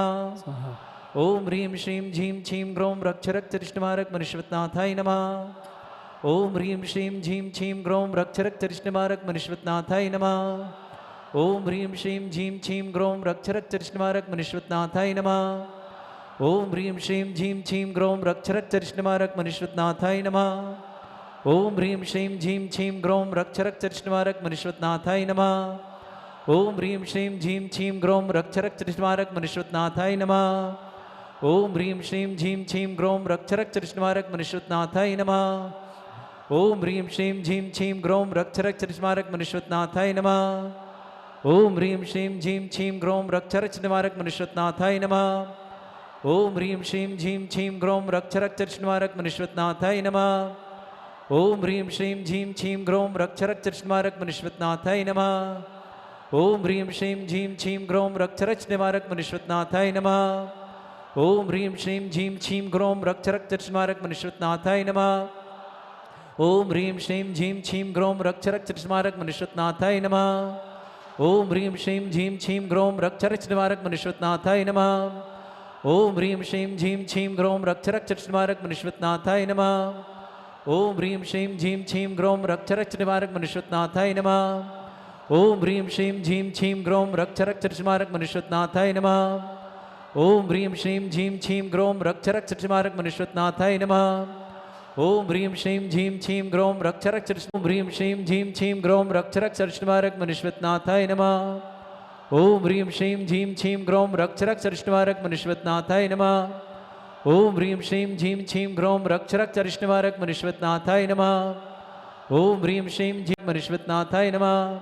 ओम ह्रीं श्रीं झीं छीं ग्रों रक्ष रक्ष अरिष्टमारक मनुष्यनाथाय नमः। ओम ह्रीं श्रीं झीं छीं ग्रों रक्ष रक्ष अरिष्टमारक मनुष्यनाथाय नमः। ओम ह्रीं श्रीं झीं छीं ग्रों रक्ष रक्ष अरिष्टमारक मनुष्यनाथाय नमः। ओम ह्रीं श्रीं झीं छीं ग्रों रक्ष रक्ष अरिष्टमारक मनुष्यनाथाय नमः। ओम ह्रीं श्रीं झीं छीं ग्रों रक्ष रक्ष अरिष्टमारक मनुष्यनाथाय नमः। ओम ह्रीं श्रीं झीं छीं ग्रों रक्ष रक्ष अरिष्टमारक मनुष्यनाथाय नमः। ओम ह्रीं श्रीं झीं छीं ग्रों रक्ष रक्ष अरिष्टमारक मनुष्यनाथाय नमः। ओम ह्रीं श्रीं झीं छीं ग्रों रक्ष रक्ष अरिष्टमारक मनुष्यनाथाय नमः। ओम ह्रीं श्रीं झीं छीं ग्रों रक्ष रक्ष अरिष्टमारक मनुष्यनाथाय नमः। ओम ह्रीं श्रीं झीं छीं ग्रों रक्ष रक्ष अरिष्टमारक मनुष्यनाथाय नमः। ओम ह्रीं श्रीं झीं छीं ग्रों रक्ष रक्ष अरिष्टमारक मनुष्यनाथाय नमः। ओम ह्रीं श्रीं झीं छीं ग्रों रक्ष रक्ष अरिष्टमारक मनुष्यनाथाय नमः। ओम ह्रीं श्रीं झीं छीं ग्रों रक्ष रक्ष अरिष्टमारक मनुष्यनाथाय नमः। ओम ह्रीं श्रीं झीं छीं ग्रों रक्ष रक्ष अरिष्टमारक मनुष्यनाथाय नमः। ओम ह्रीं श्रीं झीं छीं ग्रों रक्ष रक्ष अरिष्टमारक मनुष्यनाथाय नमः। ओम ह्रीं श्रीं झीं छीं ग्रों रक्ष रक्ष अरिष्टमारक मनुष्यनाथाय नमः। ओम ह्रीं श्रीं झीं छीं ग्रों रक्ष रक्ष अरिष्टमारक मनुष्यनाथाय नमः। ओम ह्रीं श्रीं झीं छीं ग्रों रक्ष रक्ष अरिष्टमारक मनुष्यनाथाय नमः। ओम ह्रीं श्रीं झीं छीं ग्रों रक्ष रक्ष अरिष्टमारक मनुष्यनाथाय नमः। ओम ह्रीं श्रीं झीं छीं ग्रों रक्ष रक्ष ओम ह्रीं श्रीं झीं छीं ग्रों रक्ष रक्ष अरिष्टमारक मनुष्यनाथाय नमः। ओम ह्रीं श्रीं झीं छीं ग्रों रक्ष रक्ष अरिष्टमारक मनुष्यनाथाय नमः। ओम ह्रीं श्रीं झीं छीं ग्रों रक्ष रक्ष अरिष्टमारक मनुष्यनाथाय नमः। ओम ह्रीं श्रीं झीं मनुष्यनाथाय नमः।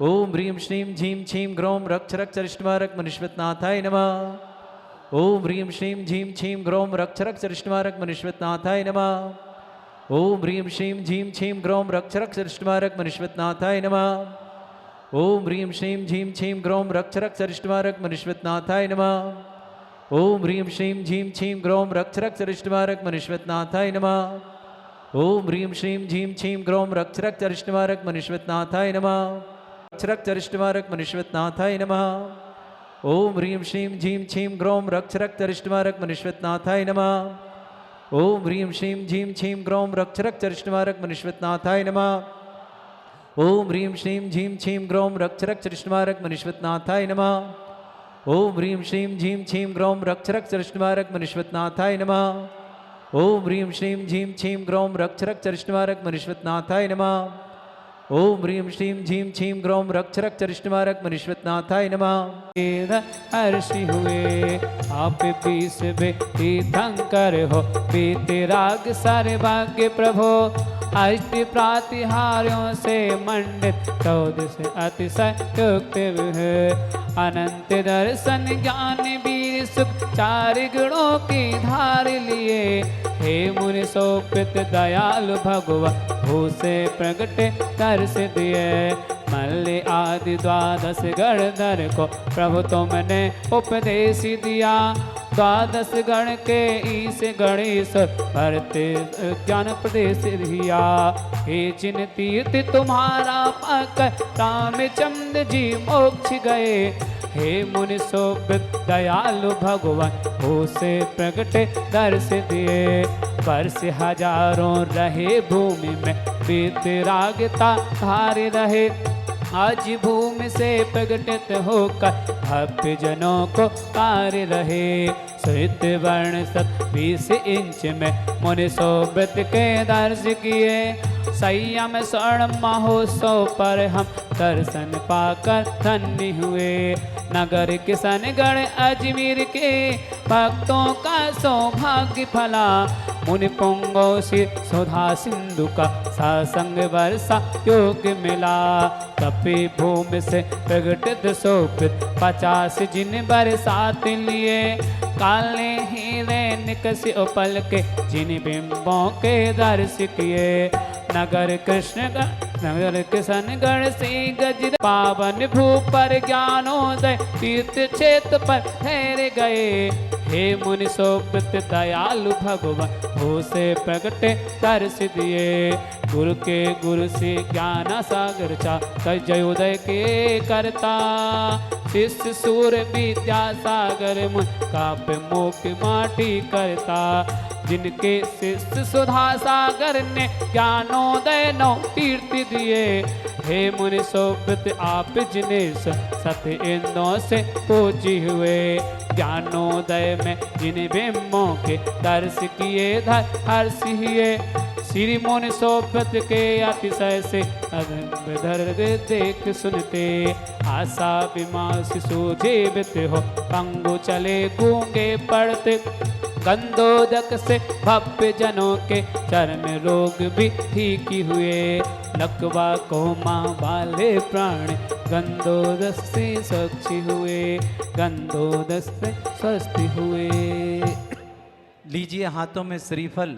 ओम ह्रीं श्रीं झीं छीं ग्रों रक्ष रक्ष अरिष्टमारक मनुष्यनाथाय नमः। ओम ह्रीं श्रीं झीं छीं ग्रों रक्ष रक्ष अरिष्टमारक मनुष्यनाथाय नमः। ओम ह्रीं श्रीं झीं छीं ग्रों रक्ष रक्ष अरिष्टमारक मनुष्यनाथाय नमः। ओम ह्रीं श्रीं झीं छीं ग्रों रक्ष रक्ष अरिष्टमारक मनुष्यनाथाय नमः। ओम ह्रीं श्रीं झीं छीं ग्रों रक्ष रक्ष अरिष्टमारक मनुष्यनाथाय नमः। ओम ह्रीं श्रीं झीं छीं ग्रों रक्ष रक्ष अरिष्टमारक मनुष्यनाथाय नमः। रक्ष रक्ष अरिष्टमारक मनुष्यनाथाय नमः। ओम ह्रीं श्रीं झीं छीं ग्रों रक्ष रक्ष अरिष्टमारक मनुष्यनाथाय नमः। ओम ह्रीं श्रीं झीं छीं ग्रों रक्ष रक्ष अरिष्टमारक मनुष्यनाथाय नमः। ओम ह्रीं श्रीं झीं छीं ग्रों रक्ष रक्ष अरिष्टमारक मनुष्यनाथाय नमः। ओम ह्रीं श्रीं झीं छीं ग्रों रक्ष रक्ष अरिष्टमारक मनुष्यनाथाय नमः। ओम ह्रीं श्रीं झीं छीं ग्रों रक्ष रक्ष अरिष्टमारक मनुष्यनाथाय नमः। ओम ह्रीं श्रीं झीं छीं ग्रों रक्ष रक्ष अरिष्टमारक मनुष्यनाथाय नमः। हर्षि हुए आप बीस बे तीर्थंकर हो, बीते राग सारे भाग्य प्रभो। अष्ट प्रातिहार्यों से मंडित 14 से अतिशय युक्त है। अनंत दर्शन ज्ञान वीर सुख 4 गुणों की धार लिए। हे मुनि सोपित दयालु भगवान भूसे प्रगटे दर्श दिए। मल्ल आदि 12 गणधर को प्रभु तुमने उपदेश दिया। 12 गण के ईश गणेश भरते ज्ञान प्रदेश दिया। हे जिन तीर्थ तुम्हारा पाकर रामचंद्र जी मोक्ष गए। हे मुनि सोपित दयालु भगवान भूसे प्रगटे दर्श दिए। वर्ष हजारों रहे भूमि में वीतरागता धारे रहे। आज भूमि से प्रकटित होकर भव्य जनों को कार्य रहे। श्वेत वर्ण 20 इंच में मुनि सोव्रत के दर्श किए। संयम स्वर्ण महोत्सव पर हम दर्शन पाकर धन्य हुए। नगर किशनगढ़ अजमेर के भक्तों का सौभाग्य फला। मुनि पुंगो से सुधा सिंधु का सासंग वर्षा योग मिला। कपि भूमि से प्रगटित सोपित 50 जिन बरसात लिए। काले हीरे निकसी उपल के जिन बिंबों के दर्श किए। नगर कृष्णगढ़ से गज पावन भू पर ज्ञानोदय तीर्थ क्षेत्र पर ठहर गए। हे मुनि सोपित दयालु भगवान हो से प्रगटे दर्श दिए। गुरु के गुरु से ज्ञान सागर चा जयोदय के करता। शिष्य सूर विद्या सागर मुन काव्य मोक माटी करता। जिनके शिष्य सुधा सागर ने ज्ञानोदय 9 तीर्थ दिए। हे मुनि सोपित आप जिन्हें सत्य इंद्रों से पूजी हुए। ज्ञानोदय में जिन बिंबों के दर्श किए हर्ष हुए। श्री मुनि सोपित के अतिशय से धर देख सुनते। आशा विमास सूजीवित हो पंगु चले गूंगे पड़ते। गंधोदक से भव्य जनों के चर्म रोग भी ठीक हुए। लकवा कोमा वाले प्राण गंधोदक से स्वच्छ हुए। गंधोदक से स्वस्थ हुए। लीजिए हाथों में श्रीफल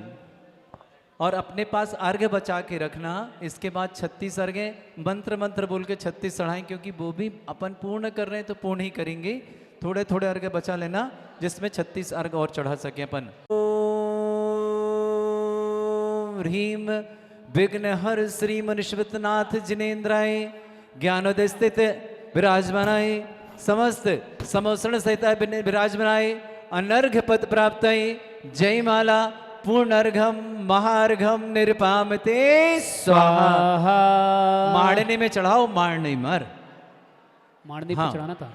और अपने पास अर्घ्य बचा के रखना। इसके बाद 36 अर्घ्य मंत्र मंत्र बोल के 36 चढ़ाएं, क्योंकि वो भी अपन पूर्ण कर रहे हैं तो पूर्ण ही करेंगे। थोड़े थोड़े अर्घ्य बचा लेना जिसमें 36 अर्घ्य और चढ़ा सके अपन। ओम ह्रीम विघ्नहर श्री मनुष्यनाथ जिनेन्द्राय ज्ञानोदय स्थित विराजमानाय समस्त समोसण सहित विराजमानाय अनर्घ्य पद प्राप्त जय माला पूर्णर्घम महार्घम निरपामते स्वाहा। मारने में चढ़ाओ, मार नहीं मर। मारने हाँ। पे चढ़ाना था।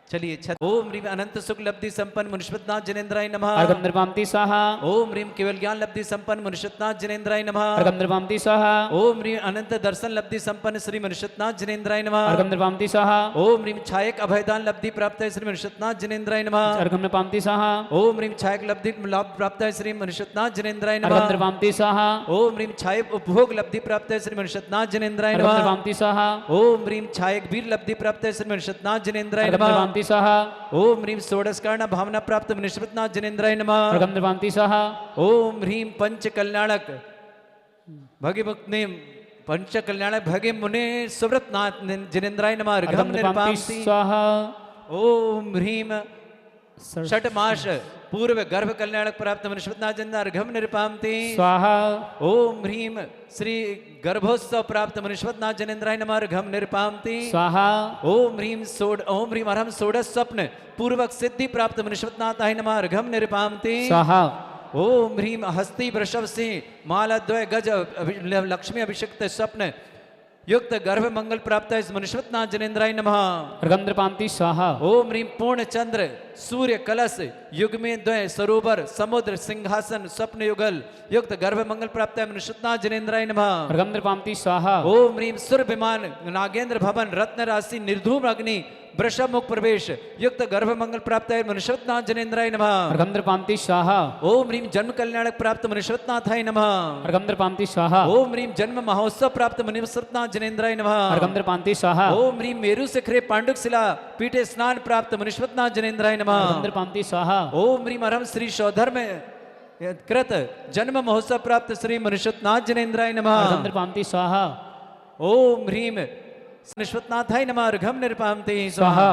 चलिए ओम ह्रीम अनंत सुख लब्धि संपन्न मनुष्यनाथ जिनेन्द्राय नमः। अर्घम निर्वामति स्वाहा। ओम ह्रीम केवल ज्ञान लब्धि संपन्न मनुष्यनाथ जिनेन्द्राय नमः। अर्घम निर्वामति स्वाहा। ओम ह्रीम अनंत दर्शन लब्धि संपन्न श्री मनुष्यनाथ जिनेन्द्राय नमः। अर्घम निर्वामति स्वाहा। ओम ह्रीम छायक अभयदान लब्धि प्राप्त है श्री मनुष्यनाथ जिनेन्द्राय नमः। अर्घम निर्वामति स्वाहा। ओम ह्रीम छायक लब्धि लाभ प्राप्त है श्री मनुष्यनाथ जिनेन्द्राय अर्घम नमः। निर्वामति स्वाहा। ओम ह्रीम छायक उपभोग लब्धि प्राप्त है श्री मनुष्यनाथ जिनेन्द्राय अर्घम नमः। निर्वामति स्वाहा। ओम ह्रीम छायक वीर लब्धि प्राप्त है श्री मनुष्यनाथ जिनेन्द्राय अर्घम नमः। निर्वामति स्वाहा। ओम ह्रीम षोडशकर्ण भावना प्राप्त मनुष्यनाथ जिनेन्द्राय नमः। अर्घम निर्वामति स्वाहा। ओम ह्रीम पंच कल्याणक भगिभक्त ने पंच कल्याणक भगे मुने सुव्रतनाथ जिनेन्द्राय नमः। अर्घम अर्घम निर्वामति निर्वामति। स्वाहा। ओम ह्रीम षट मास पूर्व गर्भ कल्याणक प्राप्त मनुष्यनाथ जिनेन्द्र अर्घम निर्वामति स्वाहा। ओम ह्रीम श्री गर्भोत्सव प्राप्त मनुष्यनाथ जिनेन्द्राय नमः। अर्घम निर्वामति स्वाहा। ओम ह्रीम अरहम षोडश स्वप्न पूर्वक सिद्धि प्राप्त मनुष्यनाथ नमः। अर्घम निर्वामति स्वाहा। ओम ह्रीम हस्ती वृषभ सिंह माला द्वय गज लक्ष्मी अभिषिक्त स्वप्न युक्त गर्भ मंगल प्राप्त है मनुष्यनाथ जिनेन्द्राय नमः। अर्घम निर्वामति स्वाहा। ओम ह्रीम पूर्ण चंद्र सूर्य कलश युग में द्वय सरोवर समुद्र सिंहासन स्वप्न युगल युक्त गर्भ मंगल प्राप्त है मनुष्यनाथ जिनेन्द्राय नमः। अर्घम निर्वामति स्वाहा। ओम ह्रीम सुर विमान नागेंद्र भवन रत्न राशि निर्धूम अग्नि वृषभ मुख प्रवेश युक्त गर्भ मंगल प्राप्त है मनुष्यनाथ जिनेन्द्राय नमः। अर्घम निर्वामति स्वाहा। ओम ह्रीम जन्म कल्याणक प्राप्त मनुष्यनाथाय नमः। अर्घम निर्वामति स्वाहा। ओम ह्रीम जन्म महोत्सव प्राप्त मनुष्यनाथ जिनेन्द्राय नमः। अर्घम निर्वामति स्वाहा। ओम ह्रीम मेरु शिखरे पांडुक शिला पीठे स्नान प्राप्त मनुष्यनाथ जिनेन्द्राय नमः। अर्घम निर्वामति स्वाहा। ओम ह्रीम अरहम श्री शौधर्म कृत जन्म महोत्सव प्राप्त श्री मनुष्यनाथ जिनेन्द्राय नमः। अर्घम निर्वामति स्वाहा। ओम ह्रीम मनुष्यनाथाय नमः। अर्घम निर्वामति स्वाहा।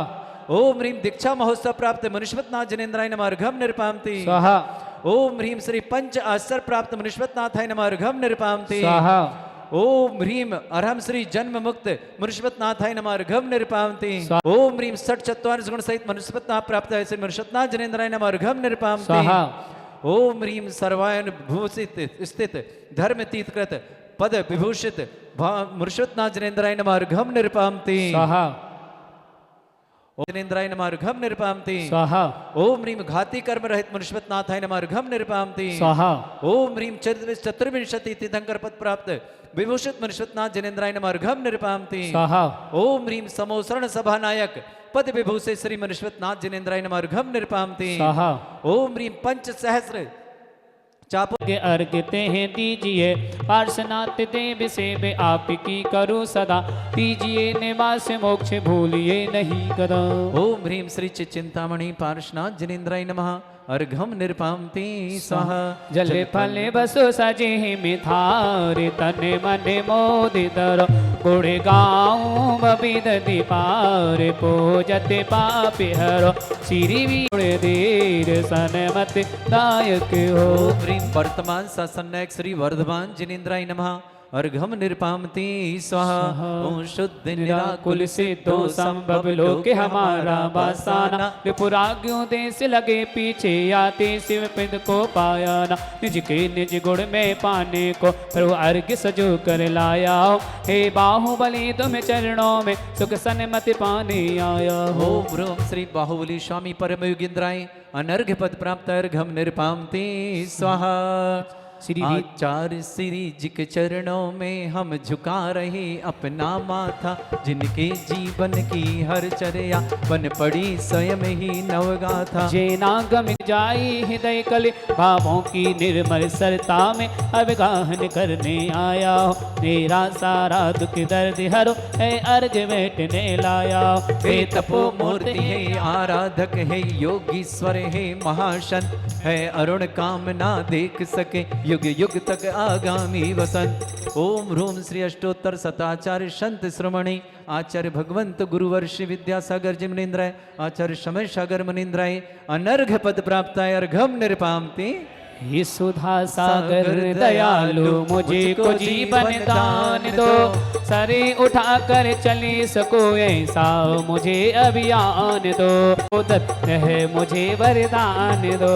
ओम ह्रीम दीक्षा महोत्सव प्राप्त मनुष्यनाथ जिनेन्द्राय नमः। अर्घम निर्वामति स्वाहा। ओम ह्रीम श्री पंच आश्चर्य प्राप्त मनुष्यनाथाय नमः। अर्घम निर्वामति स्वाहा। ओम ह्रीम अरहम श्री जन्म मुक्त मनुष्यनाथाय नमः। अर्घम निर्वामति ओम ह्रीम षट चत्वारिश गुण सहित मनुष्यनाथ प्राप्त है श्री मनुष्यनाथ जिनेन्द्राय नमः। अर्घम निर्वामति स्वाहा। ओम ह्रीम सर्वायन भूषित स्थित धर्मतीत कृत पद विभूषित मनुष्यनाथ जिनेन्द्राय नमः। अर्घम निर्वामति स्वाहा। जिनेन्द्राय नमः। अर्घम निर्वामति स्वाहा। ओम ह्रीम घाती कर्म रहित मनुष्यनाथाय नमः। अर्घम निर्वामति स्वाहा। ओम ह्रीम चतुर्विंशति तीर्थंकर पद प्राप्त विभूषित मनुष्यनाथ जिनेन्द्राय नमः। अर्घम निर्वामति स्वाहा। ओम ह्रीम समोसरण सभा नायक पद विभूषित श्री मनुष्यनाथ जिनेन्द्राय नमः। अर्घम निर्वामति स्वाहा। ओम ह्रीम पंच सहस्र चापो के अर्घ ते दीजिए, पार्श्वनाथ देव सेव आपकी करूँ सदा, दीजिए निवास मोक्ष भूलिए नहीं कदा। ओम ह्रीं श्री चिंतामणि पार्श्वनाथ जिनेन्द्राय नमः। अर्घम निरपामति स्वाहा। जल फल बसो सजे मिथारे, तने मन मोदितर गुण गाऊं बबिद दीपार, पूजते पापी हरो श्री वीर धीर सनमत दायक हो। ओम ह्रीं वर्तमान सासन्नायक श्री वर्धमान जिनेन्द्राय नमः। अर्घम निरपामति स्वाहा। ओम शुद्ध निराकुल सिद्धो संभव लोके हमारा बासाना, विपुराग्यों देश लगे पीछे आते शिव पिंड को पाया ना, निज के निज गुण में पाने को प्रभु अर्घ सजो कर लाया हो। हे बाहुबली तुम चरणों में सुख सन्मति पाने आया हो। ओम ह्रूं श्री बाहुबली स्वामी परम योगींद्राय अनर्घ पद प्राप्त अर्घम निरपामति स्वाहा। श्री आचार्य श्री जी के चरणों में हम झुका रहे अपना माथा, जिनके जीवन की हर चर्या बन पड़ी स्वयं ही नवगाथा। जेनागम जाई हृदय कल भावों की निर्मल सरता में अवगाहन करने आया हो। मेरा सारा दुख दर्द हरो है अर्घ बैठने लाया हो। हे तपो मूर्ति है आराधक है योगीश्वर है महाशंत है, अरुण कामना देख सके युग युग तक आगामी वसंत। ओम ह्रूं श्री अष्टोत्तर शताचार्य संत श्रमणी आचार्य भगवंत गुरुवर्षि विद्यासागर जी मुनीन्द्राय आचार्य समय सागर मुनीन्द्राय अनर्घ पद प्राप्ताय अर्घम निरपामति। हे सुधा सागर दयालु मुझे को जीवन दान दो, सरे उठा कर चले सको ऐसा मुझे अभियान दो। दत्त है मुझे वरदान दो,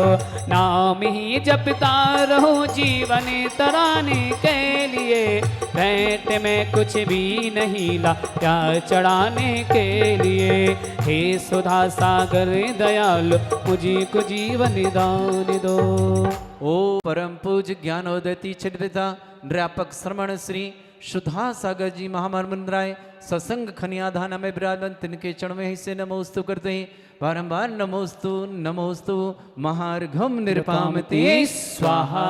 नाम ही जपता रहूं जीवन तराने के लिए। भेंट में कुछ भी नहीं ला क्या चढ़ाने के लिए। हे सुधा सागर दयालु मुझे को जीवन दान दो। ओ परम पूज्य ज्ञानोदय तीक्षण पिता नृपक श्रमण श्री सुधा सागर जी महामार मुंद्राय सत्संग खनियाधाना में विराजमान तिनके चरण में हिस्से नमोस्तु करते हैं बारंबार। नमोस्तु नमोस्तु महार्घम निरपामति स्वाहा।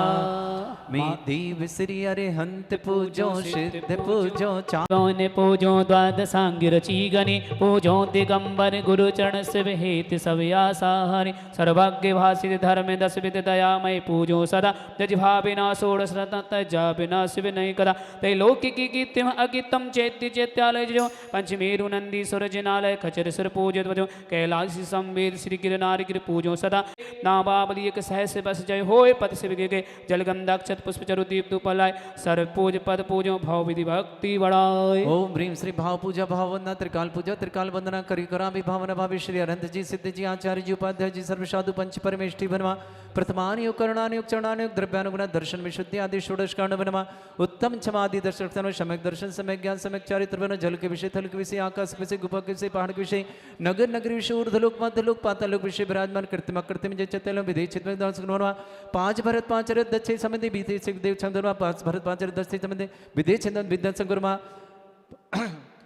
मैं देव श्री अरिहंत पूजो सिद्ध पूजो कौन पूजो द्वादशांगिर चीगनि, पूजो दिगंबर गुरु चरण शिव हेत सब आसाहरि। सर्वज्ञ भाषित धर्म दस विद दयामय पूजो सदा, जज भाविना षोडश रत्न तजा बिना शिव नहीं कदा। त्रैलोक्य गीत्यम अगितम चैत्य चैत्यालय जो, पंचमेरु नंदी सुरजनालय खचर सुर पूजो ध्वजो। कैलाशी संवेद श्री गिरनारी गिर पूजो सदा, नाबाबली एक सहस बस जय होय पद शिव गे। जलगंधा अक्षत पुष्प चरु दीप दुपलाय, सर्व पूज पद पूजो भाव विधि भक्ति बढ़ाए। ओम ह्रीं श्री भाव पूजा भाव वंदना त्रिकाल पूजा त्रिकाल वंदना करी करा विभावना भावी श्री अनंत जी सिद्ध जी आचार्य जी उपाध्याय जी सर्व साधु पंच परमेष्टि बनवा। प्रथमानुयोग करुणानुयोग चरणानुयोग द्रव्यानुगुण दर्शन विशुद्धि आदि षोडश कर्ण बनवा। उत्तम क्षमादि दर्शन सम्यक दर्शन सम्यक ज्ञान सम्यक चारित्र बन। जल के विषय थल के विषय आकाश के विषय गुफा के विषय पहाड़ के विषय नगर नगरी विषय ऊर्ध्वलोक मध्यलोक पातालोक विषय विराजमान कृत्रिम कृत्रिम जय चैतन्य विधेय चित्त बनवा। पांच भरत पांच रथ दक्षिण संबंधी बीते देव छंदरमा पांच भरत पांच रथ दक्षिण संबंधी विधेय छंदन विद्या संगुरमा।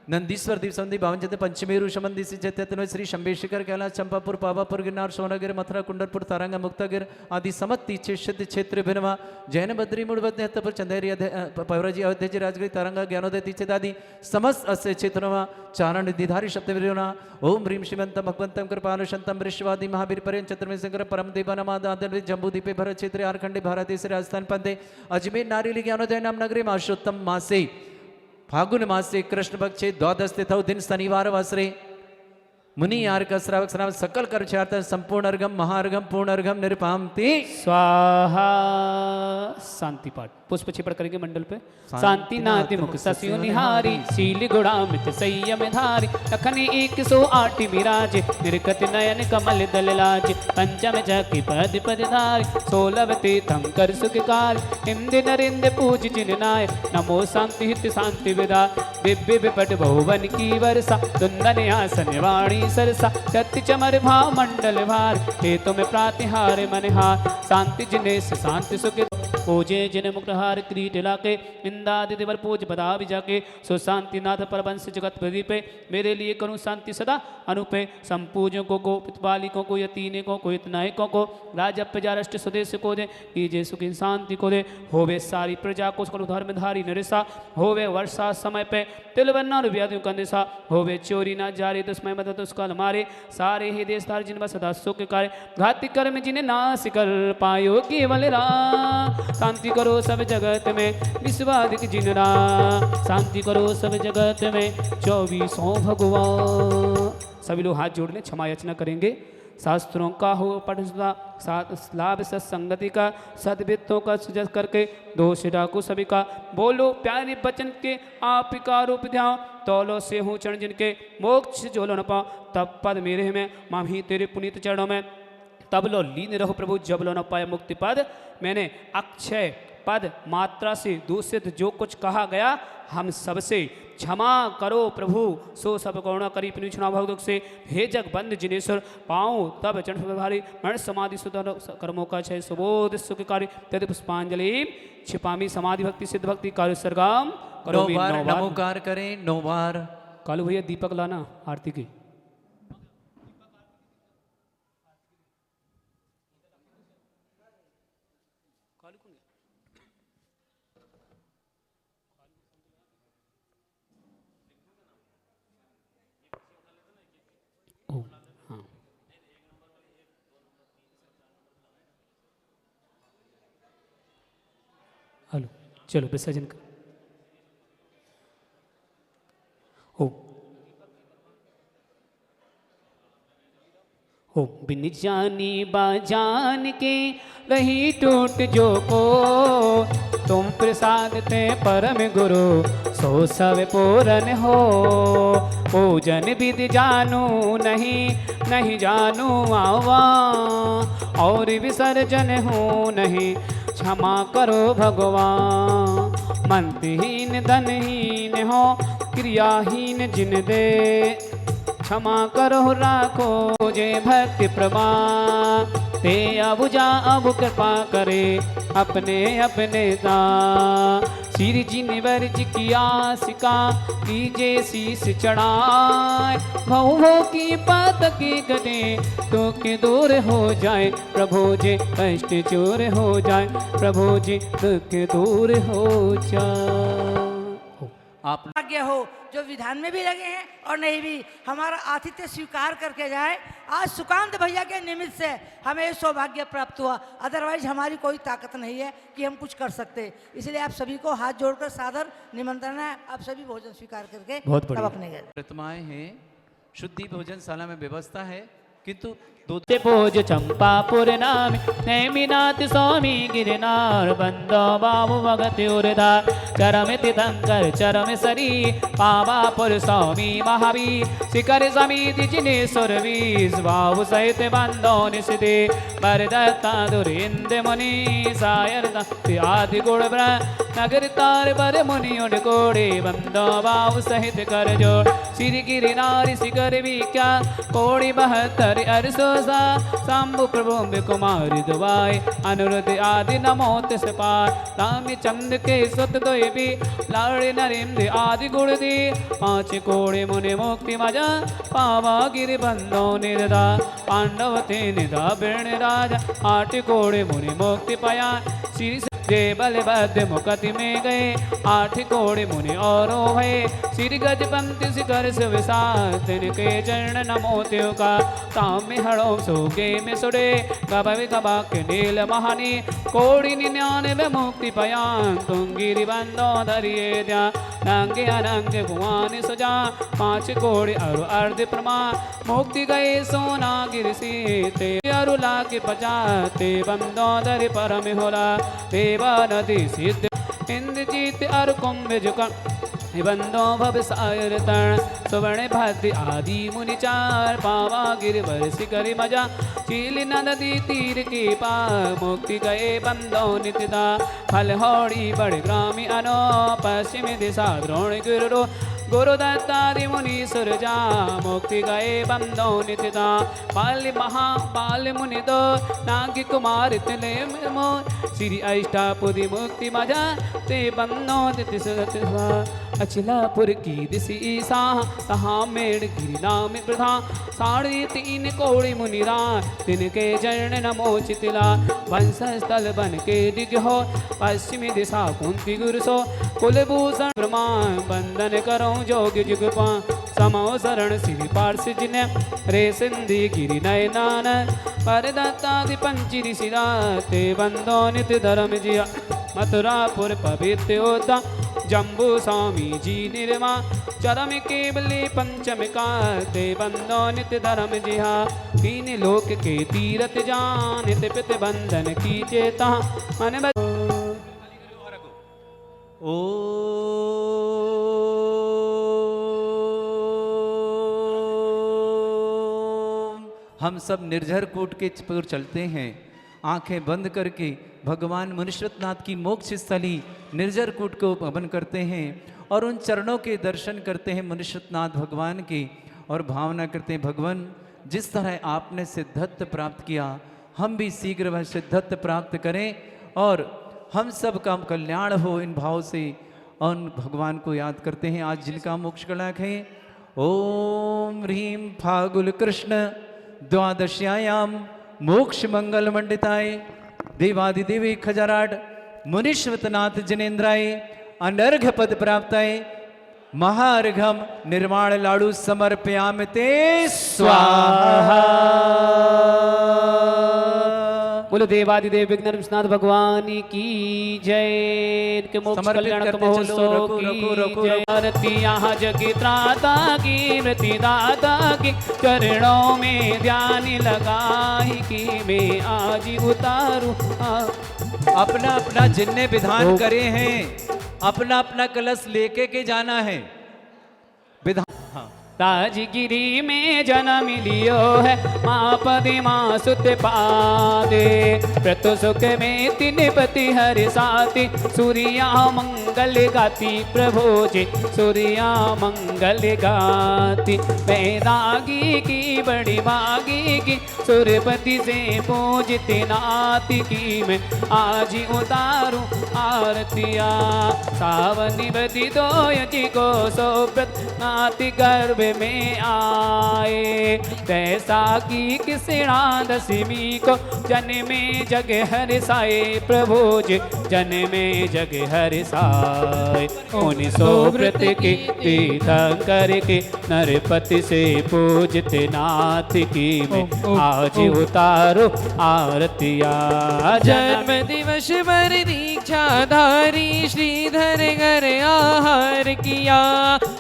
नंदीश्वर दीप संधि बावन चंद पंचमेरु संबंधी चैतन्य श्री शंभेशिखर कैलाश चंपापुर पावापुर गिरनार सोनागिर मथुरा कुंडरपुर तारंगा मुक्तागिर आदि समत्ति सिद्ध क्षेत्र भिनवा। जैन बद्री मूढ़ चंदेरी पवराजी अयोध्या जी राजगिरी तारंगा ज्ञानोदय तीर्थ आदि समस्त अस्य क्षेत्रमा। चारण निधिधारी शब्द विरोना। ओम ह्रीं श्रीमंतम भगवंतम कृपालु शंतम विश्वादि महावीर परम चतुर्मे शंकर परम देवानमादादि जम्बूदीपे भरत क्षेत्रे आरखंडे भारत राजस्थान पंथे अजमेर नारिली ज्ञानोदय नाम नगरी माशोत्तम मासे फागुन मासे कृष्ण पक्षे द्वादश तिथौ दिन शनिवार वासरे मुनि यार्क श्रावक श्रावक सकल कर्चार्थ संपूर्ण अर्घम महार्घम पूर्ण अर्घम निरपामति स्वाहा। शांति पाठ पुष्प छिपड़ करेंगे मंडल पे। शांति नादि मुख सस्यु निहारी, शील गुणामित संयम धारी। लखन 108 विराज, निर्कत नयन कमल दल लाज। पंचम जकी पद पद धारी, 16 तीर्थंकर सुखकार। इंद नरिंद पूज जिन नाय, नमो शांति हित शांति विदा। दिव्य विपट बहुवन की वर्षा, दुंदन आसन वाणी सरसा। शक्ति चमर भाव मंडल भार, हे तुम प्रातिहार मनहार। शांति जिनेश शांति सुख पूजे जिन मुक्तहार क्रीट लाके इंदादि देवर पूज बदा जाके सो शांति नाथ परबंश जगत प्रदीपे मेरे लिए करूँ शांति सदा अनुपे संपूजकों को पितपालिकों को यतीनिकों को हितनायकों को राजप्य राष्ट्र स्वदेश को दे कीजे सुख शांति को दे होवे सारी प्रजा को सकल धर्मधारी नरेसा होवे वर्षा समय पे तिलवन्ना व्याधियों का निशा होवे चोरी ना जारी दुष्मय मदद उसका मारे सारे ही देश धार जिन सदा सुख कार्य घाती कर्म जिन्हें नाश कर पायो केवल रा शांति करो सब जगत में विश्वादिक जिनरा शांति करो सब जगत में 24 भगवान। सभी लोग हाथ जोड़ लें, क्षमा याचना करेंगे। शास्त्रों का हो पठन लाभ सत्संगति का सद्वित्तों का सुजस करके दोष डाकू सभी का बोलो प्यारे बचन के आप का रूप ध्यान तौलो से हूँ चरण जिनके मोक्ष जोलो न पाओ तब पद मेरे में मामी तेरे पुनीत चरणों में तब लो लीन रहो प्रभु जब लो न पाए मुक्ति पद। मैंने अक्षय पद मात्रा से दूषित जो कुछ कहा गया हम सबसे क्षमा करो प्रभु सो सब करुणा करी पुनिछुना भगदुख से हे जगबंद जिनेश्वर पाऊँ तब चरण भारी मरण समाधि सुधर कर्मों का क्षय सुबोध सुखकारी तद पुष्पांजलि छिपामी समाधि भक्ति सिद्ध भक्ति कार्य सरगाम करो नमोकार करें 9 बार। कालू भैया दीपक लाना आरती की। हेलो चलो विसर्जन कर हो बिन जानी बाजान के रही टूट जो को तुम प्रसाद ते परम गुरु सो सब पूरन हो पूजन विधि जानू नहीं जानू आवा और विसर्जन हूँ नहीं क्षमा करो भगवान। मंत्रहीन धनहीन हो क्रियाहीन जिन दे क्षमा करो राखो जे भक्ति प्रमाण ते अबुझा अब कृपा करे अपने अपने दान श्री जी निवर्ज की आसिका कीजे शीस चढ़ाए भवो की पात की गटे तो के दूर हो जाए प्रभु जी कष्ट चूर हो जाए प्रभु जी दुख दूर हो जाए। आप आज्ञा हो जो विधान में भी लगे हैं और नहीं भी हमारा आतिथ्य स्वीकार करके जाए। आज सुकांत भैया के निमित्त से हमें सौभाग्य प्राप्त हुआ, अदरवाइज हमारी कोई ताकत नहीं है कि हम कुछ कर सकते। इसलिए आप सभी को हाथ जोड़कर सादर निमंत्रण है, आप सभी भोजन स्वीकार करके तब अपने घर। प्रतिमाएं हैं, शुद्धि भोजनशाला में व्यवस्था है, किंतु पूज चंपापुर नाम नैमिनाथ स्वामी गिरनार बंदो बाबू भगत उर्धार चरम तीर्थंकर चरम सरी पावापुर स्वामी महावीर शिखर समिति जिनेश्वर वीस बाबू सहित बंदो निषदे बरदत्ता दुरिंद मुनि सायर आदि गुण नगर तार बर मुनि उड़ कोड़े बंदो बाबू सहित कर जोड़ श्री गिरनार शिखर भी क्या कोड़ी 72 अरसो शंभु प्रभु कुमार दुबाई अनुरुद्ध आदि नमो तिस पार राम चंद के सुत दोई लाड़े नरेंद्र आदि गुण दी 5 कोड़े मुनि मुक्ति मजा पावा गिर बंदो निरदा पांडव ते निदा बिण राजा 8 कोड़े मुनि मुक्ति पाया श्री जे बलभद्र मुकति में गए 8 कोड़े मुनि और भय श्री गजपंथी शिखर से विशाल तिनके चरण नमो त्यो का ताम में हड़ो सोगे में सुड़े गभव गभा के नील महानी कोड़ी 99 मुक्ति पयान तुंगिरी बंदो धरिए द्या नंगे अनंगे भुआन सुजा 5 कोड़े अरु अर्ध प्रमा मुक्ति गए सोना गिर सीते अरुला के पचाते बंदो धरि परम होला देवा नदी सिद्ध इंद्रजीत अरु कुंभ जुका बंदो भव सायर तण सुवर्ण भद्र आदि मुनि चार पावा गिरवर शिखर मजा चील नदी तीर के पार मुक्ति गए बंदो नित्यदा फल हौड़ी बड़ ग्रामी अनो पश्चिम दिशा द्रोण गिरो गुरुदत्तादि मुनि सुरजा मुक्ति गए बंदो नित्यता बाल मुनि दो नाग कुमार तिले मोर श्री अष्टापुरी मुक्ति मजा ते बंदो नित्य सुरता अचलापुर की दिशी ईसा तहाँ मेड़ गिरी नाम प्रधान 3.5 कोड़ी मुनिरा तिनके चरण नमो चितिला वंश स्थल बन के दिग हो पश्चिमी दिशा कुंती गुरसो कुलभूषण प्रमाण बंदन करो जोग जुगपा समो शरण श्री पार्श जिने रे सिंधी गिरी नयनान पर दत्तादि पंची ऋषिरा ते बंदो नित्य धर्म जिया मथुरापुर पवित्र होता जम्बू स्वामी जी निर्मा चरम केवली पंचमिका ते बंदो नित्य धर्म जिहा 3 लोक के तीरथ जान नित्य पित बंधन की चेता मन ओ हम सब निर्जर कूट के पर चलते हैं आंखें बंद करके भगवान मुनीश्वरनाथ की मोक्ष स्थली निर्जर कूट को पवन करते हैं और उन चरणों के दर्शन करते हैं मुनीश्वरनाथ भगवान के और भावना करते हैं भगवान जिस तरह आपने सिद्धत्व प्राप्त किया हम भी शीघ्र वह सिद्धत्व प्राप्त करें और हम सब का कल्याण हो इन भाव से और भगवान को याद करते हैं आज जिनका मोक्ष कलक है ओम ह्रीम फागुल कृष्ण द्वादश्यायाम मोक्ष मंगल मंडिताय देवादिदेवी खजराट मुनीश्वरनाथ जिनेन्द्राय अनर्घ पद प्राप्ताय महार्घम निर्माण लाडू समर्पयामि ते स्वाहा। बोलो देवादिदेव विघ्न विश्वनाथ भगवान की जय के मोक्ष कल्याण महोत्सव की जय। आरती यहाँ जगी त्राता की मृति दाता की चरणों में ध्यान लगाई की मैं आज उतारू अपना अपना जिनने विधान करे हैं अपना अपना कलश लेके के जाना है विधान। हाँ। राजगिरी में जन्म लियो है माँ पदे माँ सुत पादे प्रतु सुख में तीन पति हर साथी सूर्या मंगल गाती प्रभु जी सूर्या मंगल गाती बैरागी की बड़ी बागी की सुरपति से पूजते नाती की मैं आज उतारू आरतिया सावनी बदी दो यजी को सोप्रत नाती गर्भ में आए तैसा की किसना दशमी को जन में जग हर साए प्रभु जी जन में जग हर साए उन सोव्रत के तीर्थंकर के नरपति से पूजते नाथ की मैं आज उतारो आरतिया। जन्म दिवस पर दीक्षाधारी श्रीधर घर आहार किया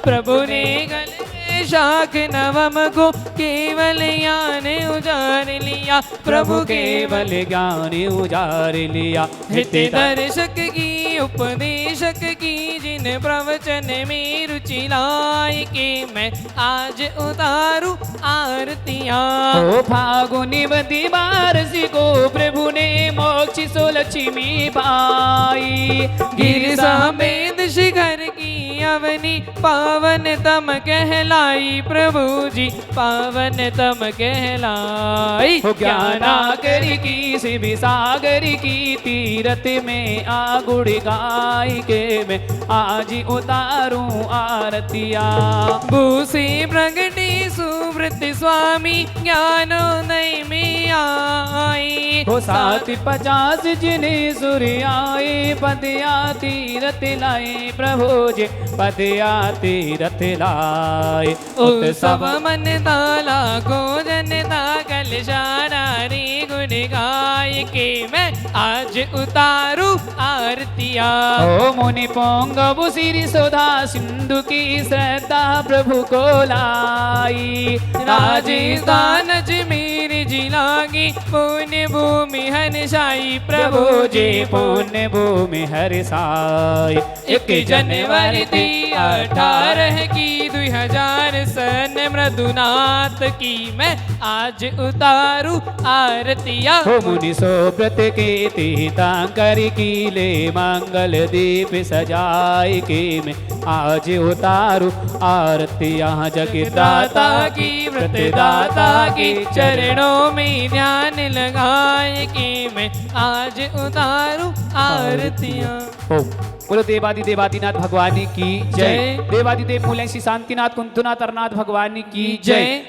प्रभु ने गले शाख नवम को केवल ज्ञान उजार लिया प्रभु केवल ज्ञान उजार लिया हित दर्शक की उपदेशक की जिन प्रवचन में रुचि लाई के मैं आज उतारू आरतियाँ। ओ फागुनी बदी बारसी को प्रभु ने मोक्ष सो लक्ष्मी पाई गिर समेत शिखर की अवनी पावन तम कहलाई प्रभु जी पावन तम कहलाई। ज्ञानागरी की शिव सागरी की तीरथ में आगुड़ गाय के मैं आज उतारू आरतिया। भूसी प्रगति सुव्रत स्वामी ज्ञानोदय में आई हो 750 जिन्हें सूर्य आए पदया तीरथ लाए प्रभु जी पदया तीरथ लाए। उत्सव मन ताला को जनता कलशारा रे गुण गाय के मैं आज उतारू आरतिया। ओ मुनि पोंगबु सिरि सुधा सिंधु की श्रद्धा प्रभु को लाई राजस्थान अजमेर जिला की पुण्य भूमि हर्षाई प्रभु जी पुण्य भूमि हर्षाई। 1 जनवरी 18 की 2000 सन मृदुनाथ की मैं आज उतारू आरतियाँ। हो मुनि सो व्रत के तीर्थंकर की ले मंगल दीप सजाए के मैं आज उतारू आरतियाँ। जगदाता की व्रतदाता के चरणों में ध्यान लगाए कि मैं आज उतारू आरतियाँ। हो बोलो देवादि देवादिनाथ भगवान की जय। जय। देवादिदेव मूलैसी शांतिनाथ कुंतुनाथ अरनाथ भगवान की जय। जय।